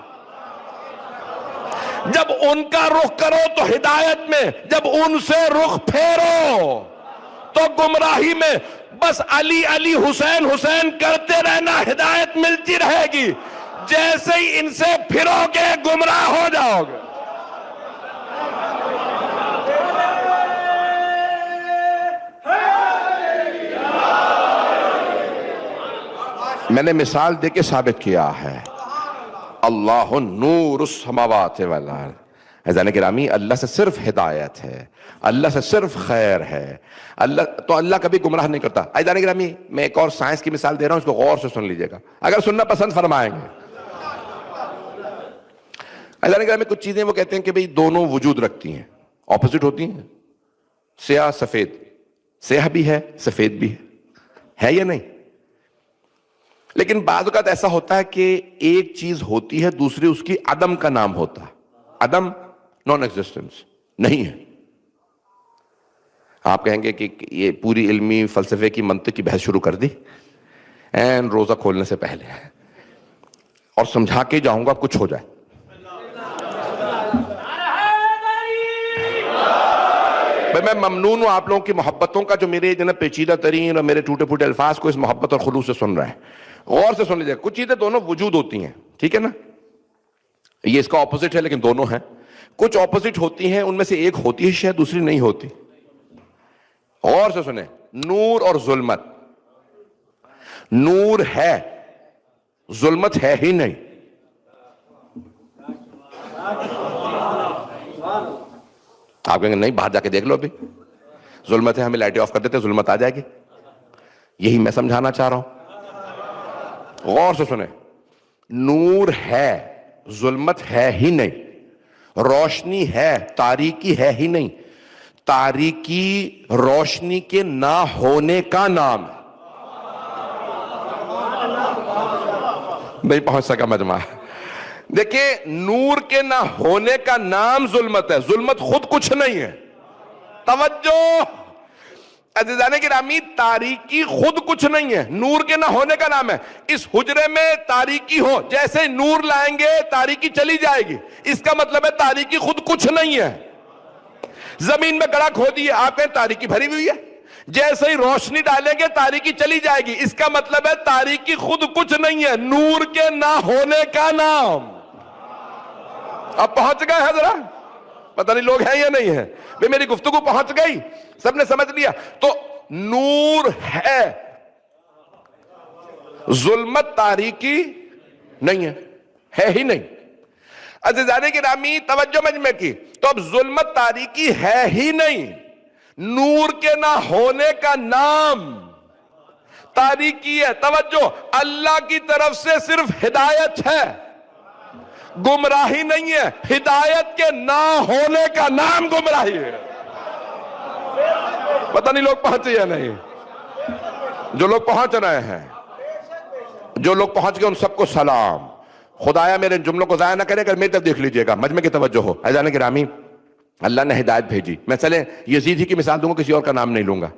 جب ان کا رخ کرو تو ہدایت میں، جب ان سے رخ پھیرو تو گمراہی میں۔ بس علی علی حسین حسین کرتے رہنا، ہدایت ملتی رہے گی۔ جیسے ہی ان سے پھرو گے گمراہ ہو جاؤ گے۔ میں نے مثال دے کے ثابت کیا ہے، اللہ نور السماوات والارض۔ عزیزان گرامی، اللہ سے صرف ہدایت ہے، اللہ سے صرف خیر ہے، اللہ کبھی گمراہ نہیں کرتا۔ عزیزان گرامی، میں ایک اور سائنس کی مثال دے رہا ہوں، اس کو غور سے سن لیجئے گا، اگر سننا پسند فرمائیں گے۔ عزیزان گرامی، کچھ چیزیں وہ کہتے ہیں کہ بھئی دونوں وجود رکھتی ہیں، اپوزٹ ہوتی ہیں، سیاہ سفید، سیاہ بھی ہے سفید بھی ہے یا نہیں؟ لیکن بعض اوقات ایسا ہوتا ہے کہ ایک چیز ہوتی ہے، دوسری اس کی عدم کا نام ہوتا ہے۔ عدم، نان ایگزسٹنس، نہیں ہے۔ آپ کہیں گے کہ یہ پوری علمی فلسفے کی منطق کی بحث شروع کر دی این روزہ کھولنے سے پہلے، اور سمجھا کے جاؤں گا کچھ ہو جائے۔ میں ممنون ہوں آپ لوگوں کی محبتوں کا، جو میرے جناب پیچیدہ ترین اور میرے ٹوٹے پھوٹے الفاظ کو اس محبت اور خلوص سے سن رہے ہیں۔ غور سے سن لیجیے، کچھ چیزیں دونوں وجود ہوتی ہیں، ٹھیک ہے نا، یہ اس کا اپوزٹ ہے لیکن دونوں ہیں۔ کچھ اپوزٹ ہوتی ہیں، ان میں سے ایک ہوتی ہے شاید، دوسری نہیں ہوتی۔ غور سے سنیں، نور اور ظلمت، نور ہے، ظلمت ہے ہی نہیں۔ آپ کہیں گے نہیں، باہر جا کے دیکھ لو، ابھی ظلمت ہے، ہمیں لائٹیں آف کر دیتے ظلمت آ جائے گی۔ یہی میں سمجھانا چاہ رہا ہوں، غور سے سنیں، نور ہے، ظلمت ہے ہی نہیں، روشنی ہے، تاریکی ہے ہی نہیں۔ تاریکی روشنی کے نہ ہونے کا نام ہے۔ نہیں پہنچ سکا مجمع۔ دیکھیں، نور کے نہ ہونے کا نام ظلمت ہے، ظلمت خود کچھ نہیں ہے۔ توجہ عزیزان گرامی، تاریکی خود کچھ نہیں ہے، نور کے نہ ہونے کا نام ہے۔ اس حجرے میں تاریکی ہو، جیسے نور لائیں گے تاریکی چلی جائے گی، اس کا مطلب ہے تاریکی خود کچھ نہیں ہے۔ زمین میں گڑھا کھودیے، آپ کہیں تاریکی بھری ہوئی ہے، جیسے ہی روشنی ڈالیں گے تاریکی چلی جائے گی، اس کا مطلب ہے تاریکی خود کچھ نہیں ہے، نور کے نہ ہونے کا نام۔ اب پہنچ گئے ہیں ذرا؟ پتہ نہیں لوگ ہیں یا نہیں ہیں؟ بھئی میری گفتگو پہنچ گئی، سب نے سمجھ لیا؟ تو نور ہے، ظلمت تاریکی نہیں ہے ہی نہیں۔ عزیزان گرامی توجہ مجمع کی، تو اب ظلمت تاریکی ہے ہی نہیں، نور کے نہ ہونے کا نام تاریکی ہے۔ توجہ، اللہ کی طرف سے صرف ہدایت ہے، گمراہی نہیں ہے، ہدایت کے نہ ہونے کا نام گمراہی ہے۔ پتہ نہیں لوگ پہنچے یا نہیں؟ جو لوگ پہنچ رہے ہیں، جو لوگ پہنچ گئے ان سب کو سلام۔ خدایا میرے جملوں کو ضائع نہ کرے، اگر میری طرف دیکھ لیجئے گا، مجمع کی توجہ ہو۔ عزیزان گرامی، اللہ نے ہدایت بھیجی، میں چلے یزید ہی کی مثال دوں گا، کسی اور کا نام نہیں لوں گا۔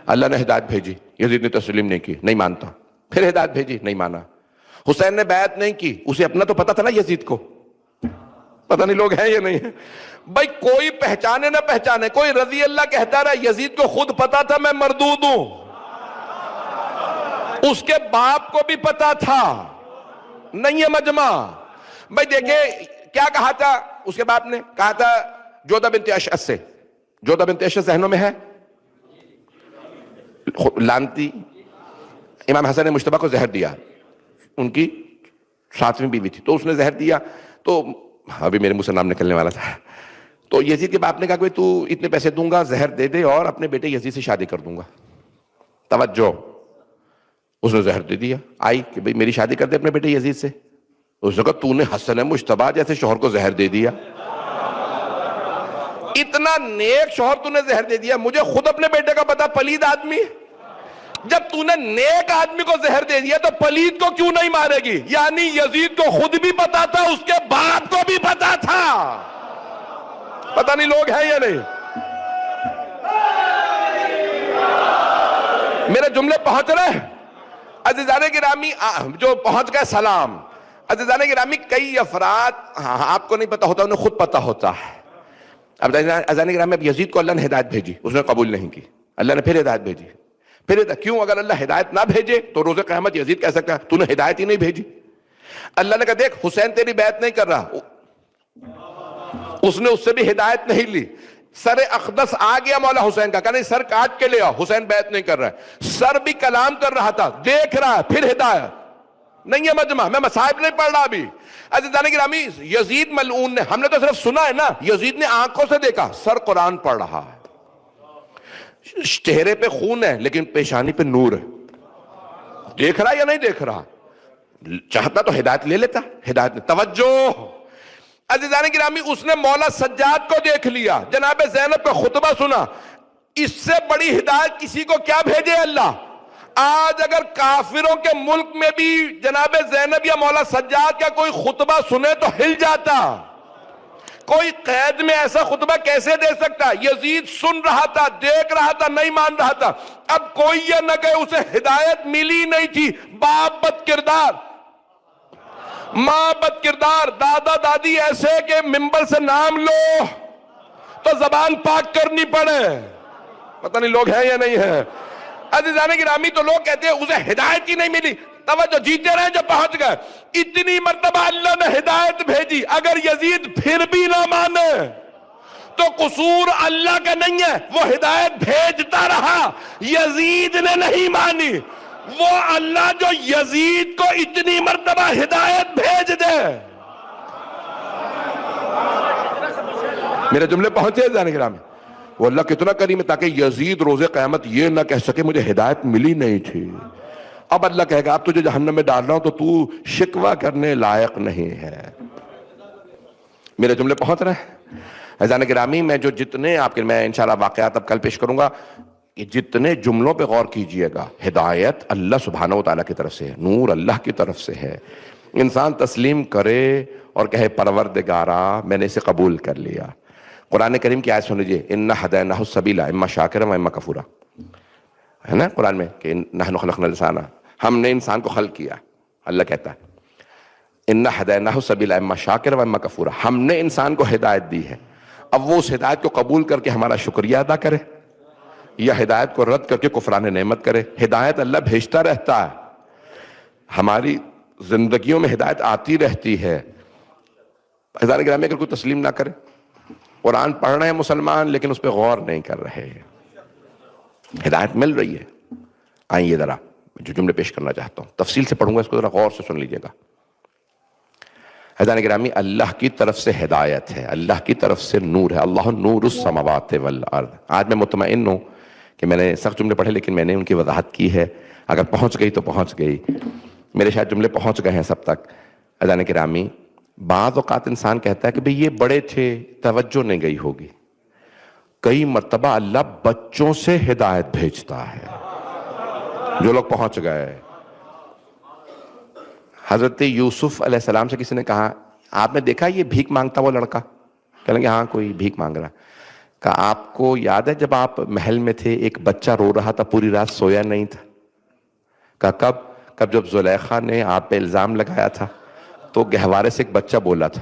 اللہ نے ہدایت بھیجی، یزید نے تسلیم نہیں کی، نہیں مانتا، پھر ہدایت بھیجی، نہیں مانا۔ حسین نے بیعت نہیں کی، اسے اپنا تو پتا تھا نا یزید کو، پتہ نہیں لوگ ہیں یا نہیں ہیں بھائی، کوئی پہچانے نہ پہچانے، کوئی رضی اللہ کہتا رہا، یزید کو خود پتا تھا میں مردود ہوں، اس کے باپ کو بھی پتا تھا، نہیں ہے مجمع بھائی۔ دیکھیں کیا کہا تھا اس کے باپ نے، کہا تھا جودہ بنت اشعث سے، جودہ بنت اشعث ذہنوں میں ہے، لانتی امام حسن مجتبیٰ کو زہر دیا، ان کی 7ویں بیوی تھی، تو اس نے زہر دیا، تو ابھی میرے منہ سے نام نکلنے والا تھا، تو یزید کے باپ نے کہا کہ تو اتنے پیسے دوں گا، زہر دے دے اور اپنے بیٹے یزید سے شادی کر دوں گا۔ توجہ، اس نے زہر دے دیا، آئی کہ بھئی میری شادی کر دے اپنے بیٹے یزید سے، اس نے کہا تو نے حسن مجتبیٰ جیسے شوہر کو زہر دے دیا، اتنا نیک شوہر تو نے زہر دے دیا، مجھے خود اپنے بیٹے کا پتا پلید آدمی، جب تو نے نیک آدمی کو زہر دے دیا تو پلید کو کیوں نہیں مارے گی؟ یعنی یزید کو خود بھی پتا تھا، اس کے باپ کو بھی پتا تھا، پتہ نہیں لوگ ہیں یا نہیں۔ میرے جملے پہنچ رہے؟ عزیزان گرامی جو پہنچ گئے سلام۔ عزیزان گرامی کئی افراد آپ کو نہیں پتا ہوتا، انہیں خود پتا ہوتا ہے۔ اب عزیزان گرامی اب یزید کو اللہ نے ہدایت بھیجی، اس نے قبول نہیں کی، اللہ نے پھر ہدایت بھیجی، پھر کیوں؟ اگر اللہ ہدایت نہ بھیجے تو روز قیامت یزید کہہ سکتا ہے تو نے ہدایت ہی نہیں بھیجی۔ اللہ نے کہا دیکھ حسین تیری بیعت نہیں کر رہا، اس نے اس سے بھی ہدایت نہیں لی، سر اقدس آ گیا مولا حسین کا، کہا نہیں سر کاٹ کے لے آؤ، حسین بیعت نہیں کر رہا ہے، سر بھی کلام کر رہا تھا، دیکھ رہا ہے، پھر ہدایت نہیں ہے مجمع، میں مصائب نہیں پڑھ رہا ابھی۔ عزیزان گرامی یزید ملعون نے، ہم نے تو صرف سنا ہے نا، یزید نے آنکھوں سے دیکھا، سر قرآن پڑھ رہا ہے، چہرے پہ خون ہے لیکن پیشانی پہ نور ہے، دیکھ رہا یا نہیں دیکھ رہا؟ چاہتا تو ہدایت لے لیتا، ہدایت نے۔ توجہ عزیزان گرامی، اس نے مولا سجاد کو دیکھ لیا، جناب زینب کا خطبہ سنا، اس سے بڑی ہدایت کسی کو کیا بھیجے اللہ؟ آج اگر کافروں کے ملک میں بھی جناب زینب یا مولا سجاد کا کوئی خطبہ سنے تو ہل جاتا، کوئی قید میں ایسا خطبہ کیسے دے سکتا؟ یزید سن رہا تھا، دیکھ رہا تھا، نہیں مان رہا تھا۔ اب کوئی یہ نہ کہے اسے ہدایت ملی نہیں تھی، باپ بد کردار، ماں بد کردار، دادا دادی ایسے کہ ممبر سے نام لو تو زبان پاک کرنی پڑے، پتہ نہیں لوگ ہیں یا نہیں ہیں۔ عزیزان گرامی تو لوگ کہتے ہیں اسے ہدایت ہی نہیں ملی، توجہ جیتے رہے جب پہنچ گئے، اتنی مرتبہ اللہ نے ہدایت بھیجی، اگر یزید پھر بھی نہ مانے تو قصور اللہ کا نہیں ہے، وہ ہدایت بھیجتا رہا، یزید نے نہیں مانی، وہ اللہ جو یزید کو اتنی مرتبہ ہدایت بھیج دے۔ میرے جملے پہنچے جانے گرامی؟ وہ اللہ کتنا کریم ہے تاکہ یزید روز قیامت یہ نہ کہہ سکے مجھے ہدایت ملی نہیں تھی۔ اب اللہ کہے گا اب تجھے جہنم میں ڈال رہا ہوں تو تو شکوہ کرنے لائق نہیں ہے۔ میرے جملے پہنچ رہے ہیں؟ عزیزان گرامی میں جو جتنے آپ کے، میں انشاءاللہ واقعات اب کل پیش کروں گا، جتنے جملوں پہ غور کیجئے گا، ہدایت اللہ سبحانہ وتعالیٰ کی طرف سے ہے، نور اللہ کی طرف سے ہے، انسان تسلیم کرے اور کہے پروردگارا میں نے اسے قبول کر لیا۔ قرآن کریم کی آیت سن لیجئے، اِنَّا هَدَيْنَاهُ السَّبِيلَ اِمَّا شَاكِرًا وَإِمَّا كَفُورًا، ہے نا قرآن میں کہ نحن خلقنا الانسان، ہم نے انسان کو خلق کیا، اللہ کہتا ہے اِنَّا هَدَيْنَاهُ السَّبِيلَ اِمَّا شَاكِرًا وَإِمَّا كَفُورًا، ہم نے انسان کو ہدایت دی ہے، اب وہ اس ہدایت کو قبول کر کے ہمارا شکریہ ادا کرے یا ہدایت کو رد کر کے کفران نعمت کرے۔ ہدایت اللہ بھیجتا رہتا ہے، ہماری زندگیوں میں ہدایت آتی رہتی ہے۔ عزیزان گرامی اگر کوئی تسلیم نہ کرے، قرآن پڑھ رہے ہیں مسلمان لیکن اس پہ غور نہیں کر رہے، ہدایت مل رہی ہے۔ آئیے ذرا جو جملے پیش کرنا چاہتا ہوں تفصیل سے پڑھوں گا، اس کو ذرا غور سے سن لیجئے گا۔ عزیزان گرامی اللہ کی طرف سے ہدایت ہے، اللہ کی طرف سے نور ہے، اللہ نور السماوات والارض۔ آج میں مطمئن ہوں کہ میں نے سخت جملے پڑھے لیکن میں نے ان کی وضاحت کی ہے، اگر پہنچ گئی تو پہنچ گئی، میرے شاید جملے پہنچ گئے ہیں سب تک۔ عزیزان گرامی بعض اوقات انسان کہتا ہے کہ بھئی یہ بڑے تھے، توجہ نہیں گئی ہوگی، کئی مرتبہ اللہ بچوں سے ہدایت بھیجتا ہے۔ جو لوگ پہنچ گئے، حضرت یوسف علیہ السلام سے کسی نے کہا آپ نے دیکھا یہ بھیک مانگتا وہ لڑکا؟ کہنے لگے ہاں کوئی بھیک مانگ رہا۔ کہا آپ کو یاد ہے جب آپ محل میں تھے ایک بچہ رو رہا تھا، پوری رات سویا نہیں تھا؟ کہا کب؟ کب جب زلیخا نے آپ پہ الزام لگایا تھا تو گہوارے سے ایک بچہ بولا تھا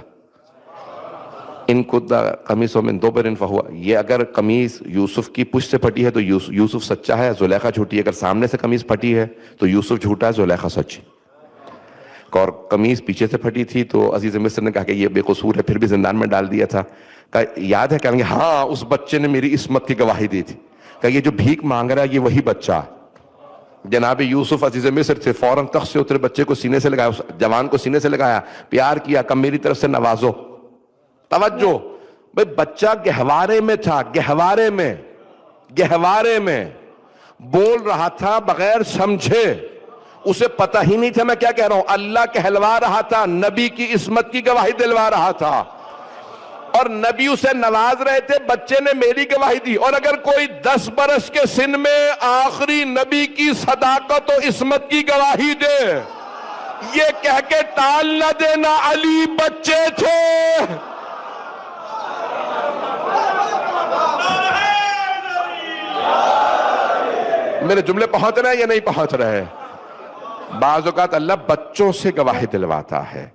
ان کد قمیص من دبر فہو، یہ اگر قمیص یوسف کی پشت سے پھٹی ہے تو یوسف سچا ہے، زلیخا جھوٹی ہے، اگر سامنے سے قمیص پھٹی ہے تو یوسف جھوٹا ہے، زلیخا سچی۔ اور قمیص پیچھے سے پھٹی تھی تو عزیز مصر نے کہا کہ یہ بے قصور ہے، پھر بھی زندان میں ڈال دیا تھا۔ کہا یاد ہے؟ کہیں گے ہاں اس بچے نے میری عصمت کی گواہی دی تھی۔ کہا یہ جو بھیک مانگ رہا ہے یہ وہی بچہ ہے۔ جناب یوسف عزیز مصر تھے، فوراً تخت سے اترے، بچے کو سینے سے لگایا، اس جوان کو سینے سے لگایا، پیار کیا، کم میری طرف سے نوازو۔ توجہ بھئی، بچہ گہوارے میں تھا، گہوارے میں بول رہا تھا بغیر سمجھے، اسے پتہ ہی نہیں تھا میں کیا کہہ رہا ہوں، اللہ کہلوا رہا تھا، نبی کی عصمت کی گواہی دلوا رہا تھا، اور نبی اسے نواز رہے تھے، بچے نے میری گواہی دی۔ اور اگر کوئی 10 برس کے سن میں آخری نبی کی صداقت و عصمت کی گواہی دے، یہ کہہ کے ٹال نہ دینا علی بچے تھے۔ میرے جملے پہنچ رہے ہیں یا نہیں پہنچ رہے؟ بعض اوقات اللہ بچوں سے گواہی دلواتا ہے۔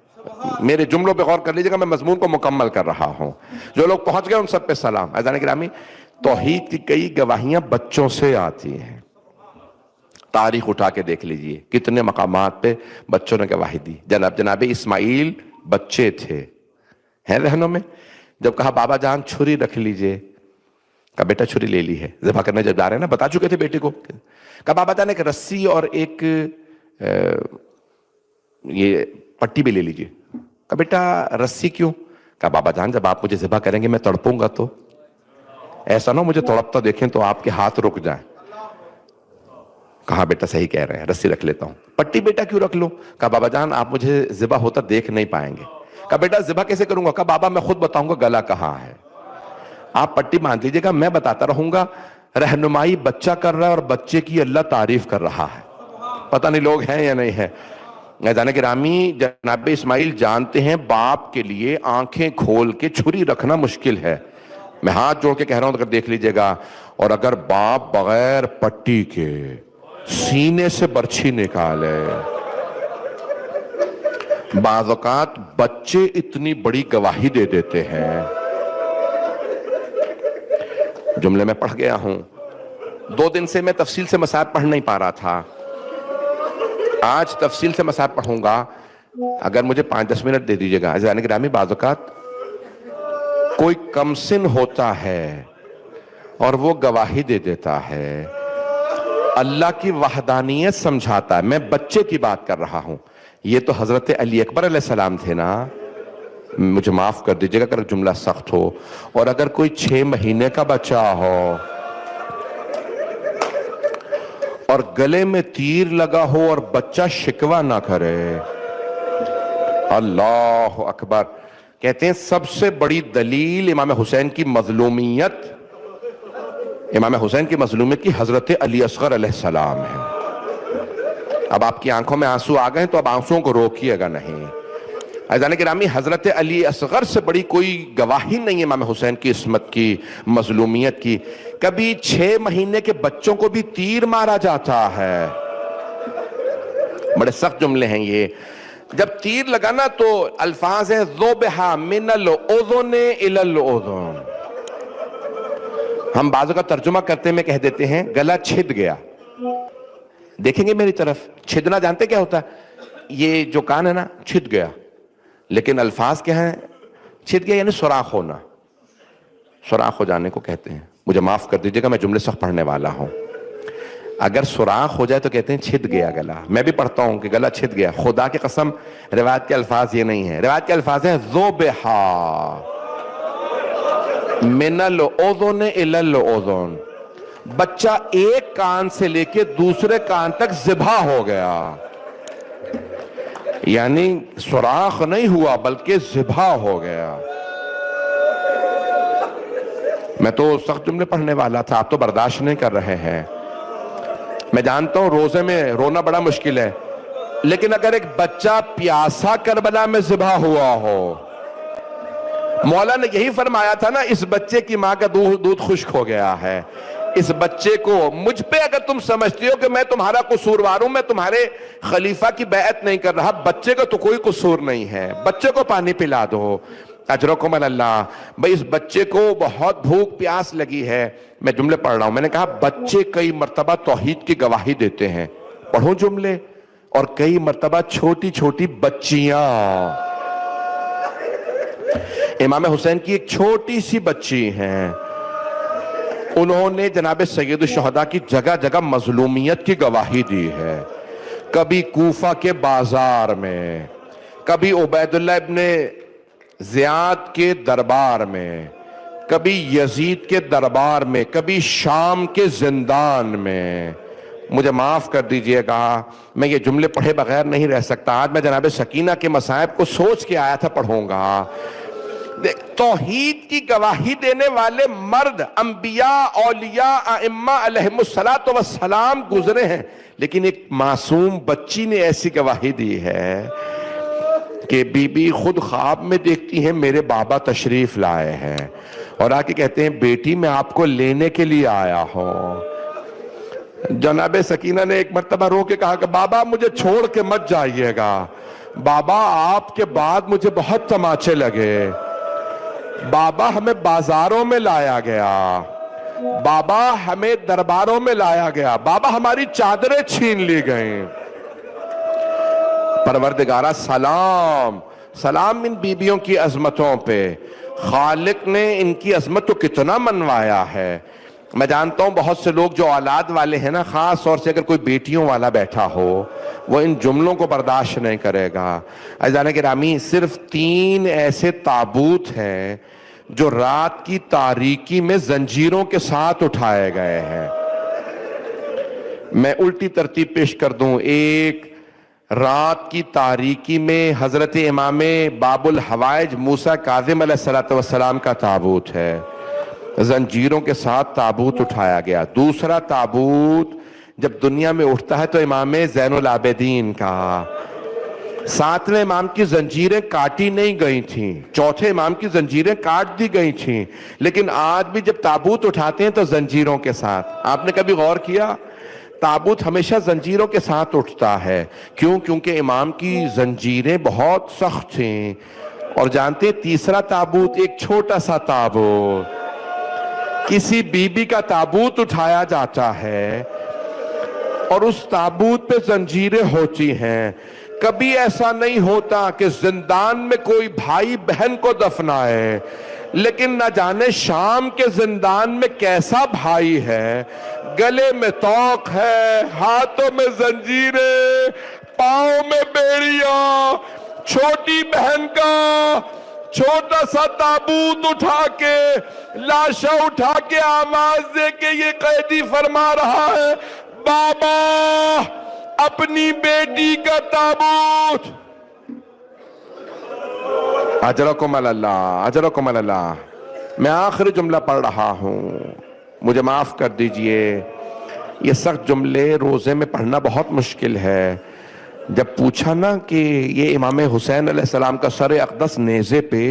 میرے جملوں پہ غور کر لیجئے گا، میں مضمون کو مکمل کر رہا ہوں۔ جو لوگ پہنچ گئے ان سب پہ سلام۔ عزیزان گرامی، توحید کی کئی گواہیاں بچوں سے آتی ہیں۔ تاریخ اٹھا کے دیکھ لیجئے کتنے مقامات پہ بچوں نے گواہی دی۔ جناب اسماعیل بچے تھے، ہیں ذہنوں میں؟ جب کہا بابا جان چھری رکھ لیجئے، کہا بیٹا چھری لے لی ہے، ذبح کرنے جب جا رہے ہیں نا، بتا چکے تھے بیٹے کو۔ کہا بابا جان ایک رسی اور ایک یہ پٹی بھی لے لیجئے۔ کہا بیٹا رسی کیوں؟ کہا بابا جان جب آپ مجھے ذبح کریں گے میں تڑپوں گا تو ایسا نہ مجھے تڑپتا دیکھیں تو آپ کے ہاتھ رک جائیں۔ کہا بیٹا صحیح کہہ رہے ہیں، رسی رکھ لیتا ہوں۔ پٹی بیٹا کیوں رکھ لوں؟ کہا بابا جان آپ مجھے ذبح ہوتا دیکھ نہیں پائیں گے۔ کہا بیٹا ذبح کیسے کروں گا؟ کہا بابا میں خود بتاؤں گا گلا کہاں ہے، آپ پٹی باندھ لیجئے گا، میں بتاتا رہوں گا۔ رہنمائی بچہ کر رہا ہے اور بچے کی اللہ تعریف کر رہا ہے۔ پتہ نہیں لوگ ہیں یا نہیں ہیں۔ عزیزان گرامی، جناب اسماعیل جانتے ہیں باپ کے لیے آنکھیں کھول کے چھری رکھنا مشکل ہے۔ میں ہاتھ جوڑ کے کہہ رہا ہوں، اگر دیکھ لیجئے گا، اور اگر باپ بغیر پٹی کے سینے سے برچھی نکالے، بعض اوقات بچے اتنی بڑی گواہی دے دیتے ہیں۔ جملے میں پڑھ گیا ہوں، 2 دن سے میں تفصیل سے مسائل پڑھ نہیں پا رہا تھا، آج تفصیل سے مسائل پڑھوں گا، اگر مجھے 5-10 منٹ دے دیجئے گا۔ عزیزان گرامی، بعض اوقات کوئی کم سن ہوتا ہے اور وہ گواہی دے دیتا ہے، اللہ کی وحدانیت سمجھاتا ہے۔ میں بچے کی بات کر رہا ہوں، یہ تو حضرت علی اکبر علیہ السلام تھے نا، مجھے معاف کر دیجئے گا اگر جملہ سخت ہو، اور اگر کوئی 6 مہینے کا بچہ ہو اور گلے میں تیر لگا ہو اور بچہ شکوہ نہ کرے، اللہ اکبر۔ کہتے ہیں سب سے بڑی دلیل امام حسین کی مظلومیت، امام حسین کی مظلومیت کی حضرت علی اصغر علیہ السلام ہے۔ اب آپ کی آنکھوں میں آنسو آ گئے تو اب آنسوؤں کو روکیے گا نہیں۔ عزیزان گرامی، حضرت علی اصغر سے بڑی کوئی گواہی نہیں امام حسین کی عصمت کی، مظلومیت کی۔ کبھی 6 مہینے کے بچوں کو بھی تیر مارا جاتا ہے۔ بڑے سخت جملے ہیں یہ۔ جب تیر لگانا تو الفاظ ہیں ذبح من الاذن الی الاذن۔ ہم بعضوں کا ترجمہ کرتے میں کہہ دیتے ہیں گلا چھد گیا۔ دیکھیں گے میری طرف، چھدنا جانتے کیا ہوتا ہے؟ یہ جو کان ہے نا، چھد گیا، لیکن الفاظ کیا ہیں؟ چھد گیا یعنی سوراخ ہونا، سوراخ ہو جانے کو کہتے ہیں۔ مجھے معاف کر دیجئے گا، میں جملے سخت پڑھنے والا ہوں۔ اگر سوراخ ہو جائے تو کہتے ہیں چھد گیا گلا۔ میں بھی پڑھتا ہوں کہ گلا چھد گیا، خدا کی قسم روایت کے الفاظ یہ نہیں ہیں۔ روایت کے الفاظ ہیں ذبح من الاذن الی الاذن، بچہ ایک کان سے لے کے دوسرے کان تک ذبح ہو گیا، یعنی سوراخ نہیں ہوا بلکہ ذبح ہو گیا۔ میں تو سخت جملے پڑھنے والا تھا، آپ تو برداشت نہیں کر رہے ہیں۔ میں جانتا ہوں روزے میں رونا بڑا مشکل ہے، لیکن اگر ایک بچہ پیاسا کربلا میں ذبح ہوا ہو، مولا نے یہی فرمایا تھا نا، اس بچے کی ماں کا دودھ خشک ہو گیا ہے، اس بچے کو مجھ پہ اگر تم سمجھتی ہو کہ میں تمہارا قصوروار ہوں، میں تمہارے خلیفہ کی بیعت نہیں کر رہا، بچے کا تو کوئی قصور نہیں ہے، بچے کو پانی پلا دو، اجرکم اللہ۔ بھئی اس بچے کو بہت بھوک پیاس لگی ہے، میں جملے پڑھ رہا ہوں، میں نے کہا بچے کئی مرتبہ توحید کی گواہی دیتے ہیں، پڑھو جملے، اور کئی مرتبہ چھوٹی چھوٹی بچیاں، امام حسین کی ایک چھوٹی سی بچی ہیں، انہوں نے جناب سید الشہداء کی جگہ جگہ مظلومیت کی گواہی دی ہے، کبھی کوفہ کے بازار میں، کبھی عبید اللہ ابن زیاد کے دربار میں، کبھی یزید کے دربار میں، کبھی شام کے زندان میں۔ مجھے معاف کر دیجئے گا، میں یہ جملے پڑھے بغیر نہیں رہ سکتا، آج میں جناب سکینہ کے مصائب کو سوچ کے آیا تھا پڑھوں گا۔ توحید کی گواہی دینے والے مرد، انبیاء، اولیاء، ائمہ علیہم السلام گزرے ہیں، لیکن ایک معصوم بچی نے ایسی گواہی دی ہے کہ بی بی خود خواب میں دیکھتی ہیں میرے بابا تشریف لائے ہیں، اور آ کے کہتے ہیں بیٹی میں آپ کو لینے کے لیے آیا ہوں۔ جناب سکینہ نے ایک مرتبہ رو کے کہا کہ بابا مجھے چھوڑ کے مت جائیے گا، بابا آپ کے بعد مجھے بہت تماچے لگے، بابا ہمیں بازاروں میں لایا گیا، بابا ہمیں درباروں میں لایا گیا، بابا ہماری چادریں چھین لی گئیں۔ پروردگارہ سلام سلام ان بیبیوں کی عظمتوں پہ، خالق نے ان کی عظمت تو کتنا منوایا ہے۔ میں جانتا ہوں بہت سے لوگ جو اولاد والے ہیں نا، خاص طور سے اگر کوئی بیٹیوں والا بیٹھا ہو، وہ ان جملوں کو برداشت نہیں کرے گا۔ عزیزان گرامی، صرف 3 ایسے تابوت ہیں جو رات کی تاریکی میں زنجیروں کے ساتھ اٹھائے گئے ہیں۔ میں الٹی ترتیب پیش کر دوں، ایک رات کی تاریکی میں حضرت امام باب الحوائج موسیٰ کاظم علیہ السلام کا تابوت ہے، زنجیروں کے ساتھ تابوت اٹھایا گیا۔ دوسرا تابوت جب دنیا میں اٹھتا ہے تو امام زین العابدین کا، 7ویں امام کی زنجیریں کاٹی نہیں گئی تھیں، 4تھے امام کی زنجیریں کاٹ دی گئی تھیں، لیکن آج بھی جب تابوت اٹھاتے ہیں تو زنجیروں کے ساتھ۔ آپ نے کبھی غور کیا؟ تابوت ہمیشہ زنجیروں کے ساتھ اٹھتا ہے، کیوں؟ کیونکہ امام کی زنجیریں بہت سخت تھیں۔ اور جانتے تیسرا تابوت، ایک چھوٹا سا تابوت، کسی بی بی کا تابوت اٹھایا جاتا ہے اور اس تابوت پہ زنجیریں ہوتی ہیں۔ کبھی ایسا نہیں ہوتا کہ زندان میں کوئی بھائی بہن کو دفنائے، لیکن نہ جانے شام کے زندان میں کیسا بھائی ہے، گلے میں طوق ہے، ہاتھوں میں زنجیریں، پاؤں میں بیڑیاں، چھوٹی بہن کا چھوٹا سا تابوت اٹھا کے، لاشا اٹھا کے آواز دے کے یہ قیدی فرما رہا ہے بابا اپنی بیٹی کا تابوت۔ اجرکم اللہ، اجرکم اللہ۔ میں آخری جملہ پڑھ رہا ہوں، مجھے معاف کر دیجئے، یہ سخت جملے روزے میں پڑھنا بہت مشکل ہے۔ جب پوچھا نا کہ یہ امام حسین علیہ السلام کا سر اقدس نیزے پہ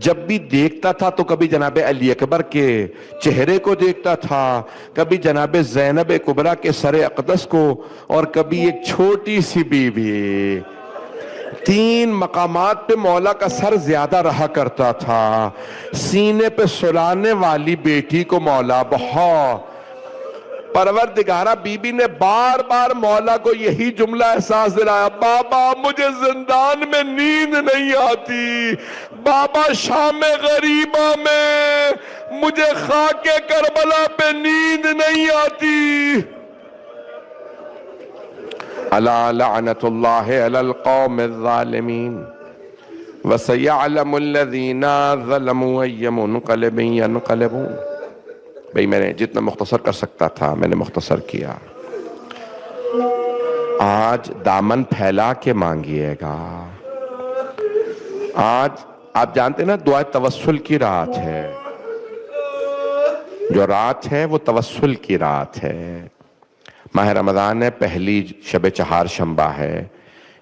جب بھی دیکھتا تھا تو کبھی جناب علی اکبر کے چہرے کو دیکھتا تھا، کبھی جناب زینب کبریٰ کے سر اقدس کو، اور کبھی ایک چھوٹی سی بیوی۔ 3 مقامات پہ مولا کا سر زیادہ رہا کرتا تھا۔ سینے پہ سلانے والی بیٹی کو مولا بہت، پروردگارہ بی بی نے بار بار مولا کو یہی جملہ احساس دلایا، بابا مجھے زندان میں نیند نہیں آتی، بابا شام غریبہ میں مجھے خاک کربلا پہ نیند نہیں آتی۔ الا لعنت اللہ علی القوم الظالمین وسیعلم الذین ظلموا ای منقلب ینقلبون۔ بھئی میں نے جتنا مختصر کر سکتا تھا میں نے مختصر کیا۔ آج دامن پھیلا کے مانگیے گا۔ آج آپ جانتے نا دعائے توسل کی رات ہے، جو رات ہے وہ توسل کی رات ہے۔ ماہ رمضان ہے، پہلی شب چہار شنبہ ہے،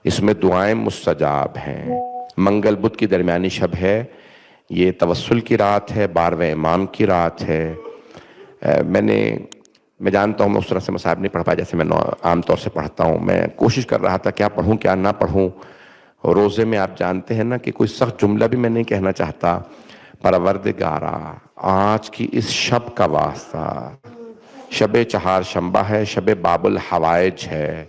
اس میں دعائیں مستجاب ہیں۔ منگل بدھ کی درمیانی شب ہے، یہ توسل کی رات ہے، 12ویں امام کی رات ہے۔ میں جانتا ہوں میں اس طرح سے مصائب نہیں پڑھ پایا جیسے میں عام طور سے پڑھتا ہوں. میں کوشش کر رہا تھا کیا پڑھوں کیا نہ پڑھوں. روزے میں آپ جانتے ہیں نا کہ کوئی سخت جملہ بھی میں نہیں کہنا چاہتا. پروردگارا آج کی اس شب کا واسطہ، شب چہار شنبہ ہے، شب باب الحوائج ہے.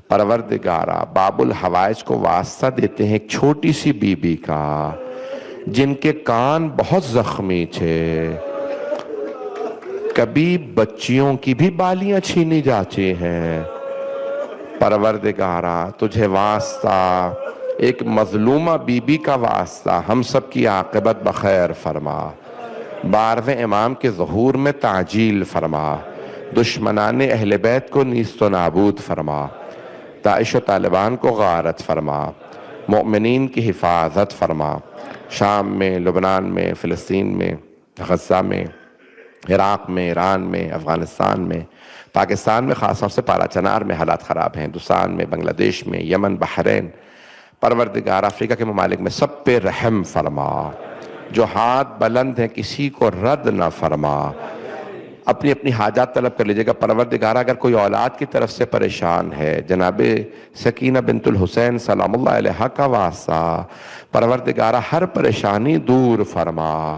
پروردگارا باب الحوائج کو واسطہ دیتے ہیں ایک چھوٹی سی بی بی کا جن کے کان بہت زخمی تھے، کبھی بچیوں کی بھی بالیاں چھینی جاتی ہیں. پروردگارا تجھے واسطہ ایک مظلومہ بی بی کا واسطہ ہم سب کی عاقبت بخیر فرما. 12ویں امام کے ظہور میں تعجیل فرما. دشمنان اہل بیت کو نیست و نابود فرما. داعش و طالبان کو غارت فرما. مؤمنین کی حفاظت فرما. شام میں، لبنان میں، فلسطین میں، غزہ میں، عراق میں، ایران میں، افغانستان میں، پاکستان میں خاص طور سے پارا چنار میں حالات خراب ہیں، ہندوستان میں، بنگلہ دیش میں، یمن، بحرین. پروردگار افریقہ کے ممالک میں سب پہ رحم فرما. جو ہاتھ بلند ہیں کسی کو رد نہ فرما. اپنی اپنی حاجات طلب کر لیجئے گا. پروردگار اگر کوئی اولاد کی طرف سے پریشان ہے، جناب سکینہ بنت الحسین سلام اللہ علیہ کا واسطہ پروردگار ہر پریشانی دور فرما.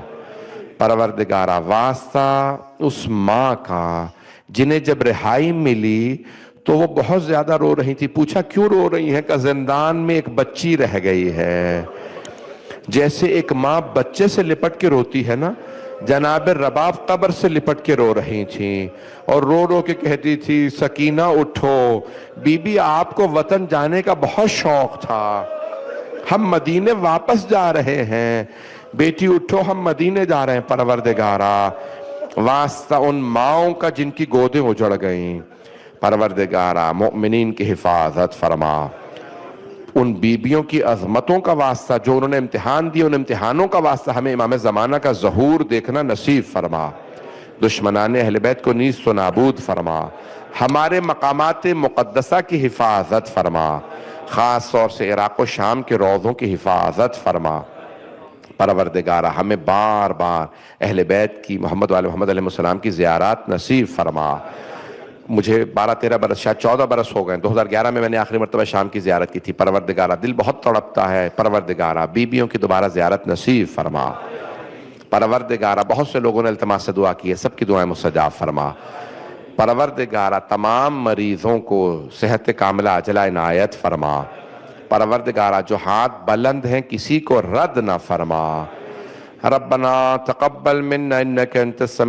پروردگارہ واسطہ اس ماں کا جنہیں جب رہائی ملی تو وہ بہت زیادہ رو رہی تھی. پوچھا کیوں رو رہی ہیں؟ کہ زندان میں ایک بچی رہ گئی ہے. جیسے ایک ماں بچے سے لپٹ کے روتی ہے نا، جناب رباب قبر سے لپٹ کے رو رہی تھیں اور رو رو کے کہتی تھی سکینہ اٹھو، بی بی آپ کو وطن جانے کا بہت شوق تھا، ہم مدینے واپس جا رہے ہیں، بیٹی اٹھو ہم مدینے جا رہے ہیں. پروردگارہ واسطہ ان ماؤں کا جن کی گودیں اجڑ گئیں، پروردگارہ مومنین کی حفاظت فرما. ان بیبیوں کی عظمتوں کا واسطہ جو انہوں نے امتحان دیے، ان امتحانوں کا واسطہ ہمیں امام زمانہ کا ظہور دیکھنا نصیب فرما. دشمنان اہل بیت کو نیست و نابود فرما. ہمارے مقامات مقدسہ کی حفاظت فرما. خاص طور سے عراق و شام کے روضوں کی حفاظت فرما. پروردگارہ ہمیں بار بار اہل بیت کی، محمد وآل محمد علیہ السلام کی زیارات نصیب فرما. مجھے 12-13 برس، شاید 14 برس ہو گئے. 2011 میں نے آخری مرتبہ شام کی زیارت کی تھی. پروردگارہ دل بہت تڑپتا ہے. پروردگارہ بیبیوں کی دوبارہ زیارت نصیب فرما. پروردگارہ بہت سے لوگوں نے التماس سے دعا کی ہے، سب کی دعائیں مستجاب فرما. پروردگارہ تمام مریضوں کو صحت کاملہ عاجلہ عنایت فرما. پروردگارہ جو ہاتھ بلند ہیں کسی کو رد نہ فرما. ربنا تقبل منا انک انت السمیع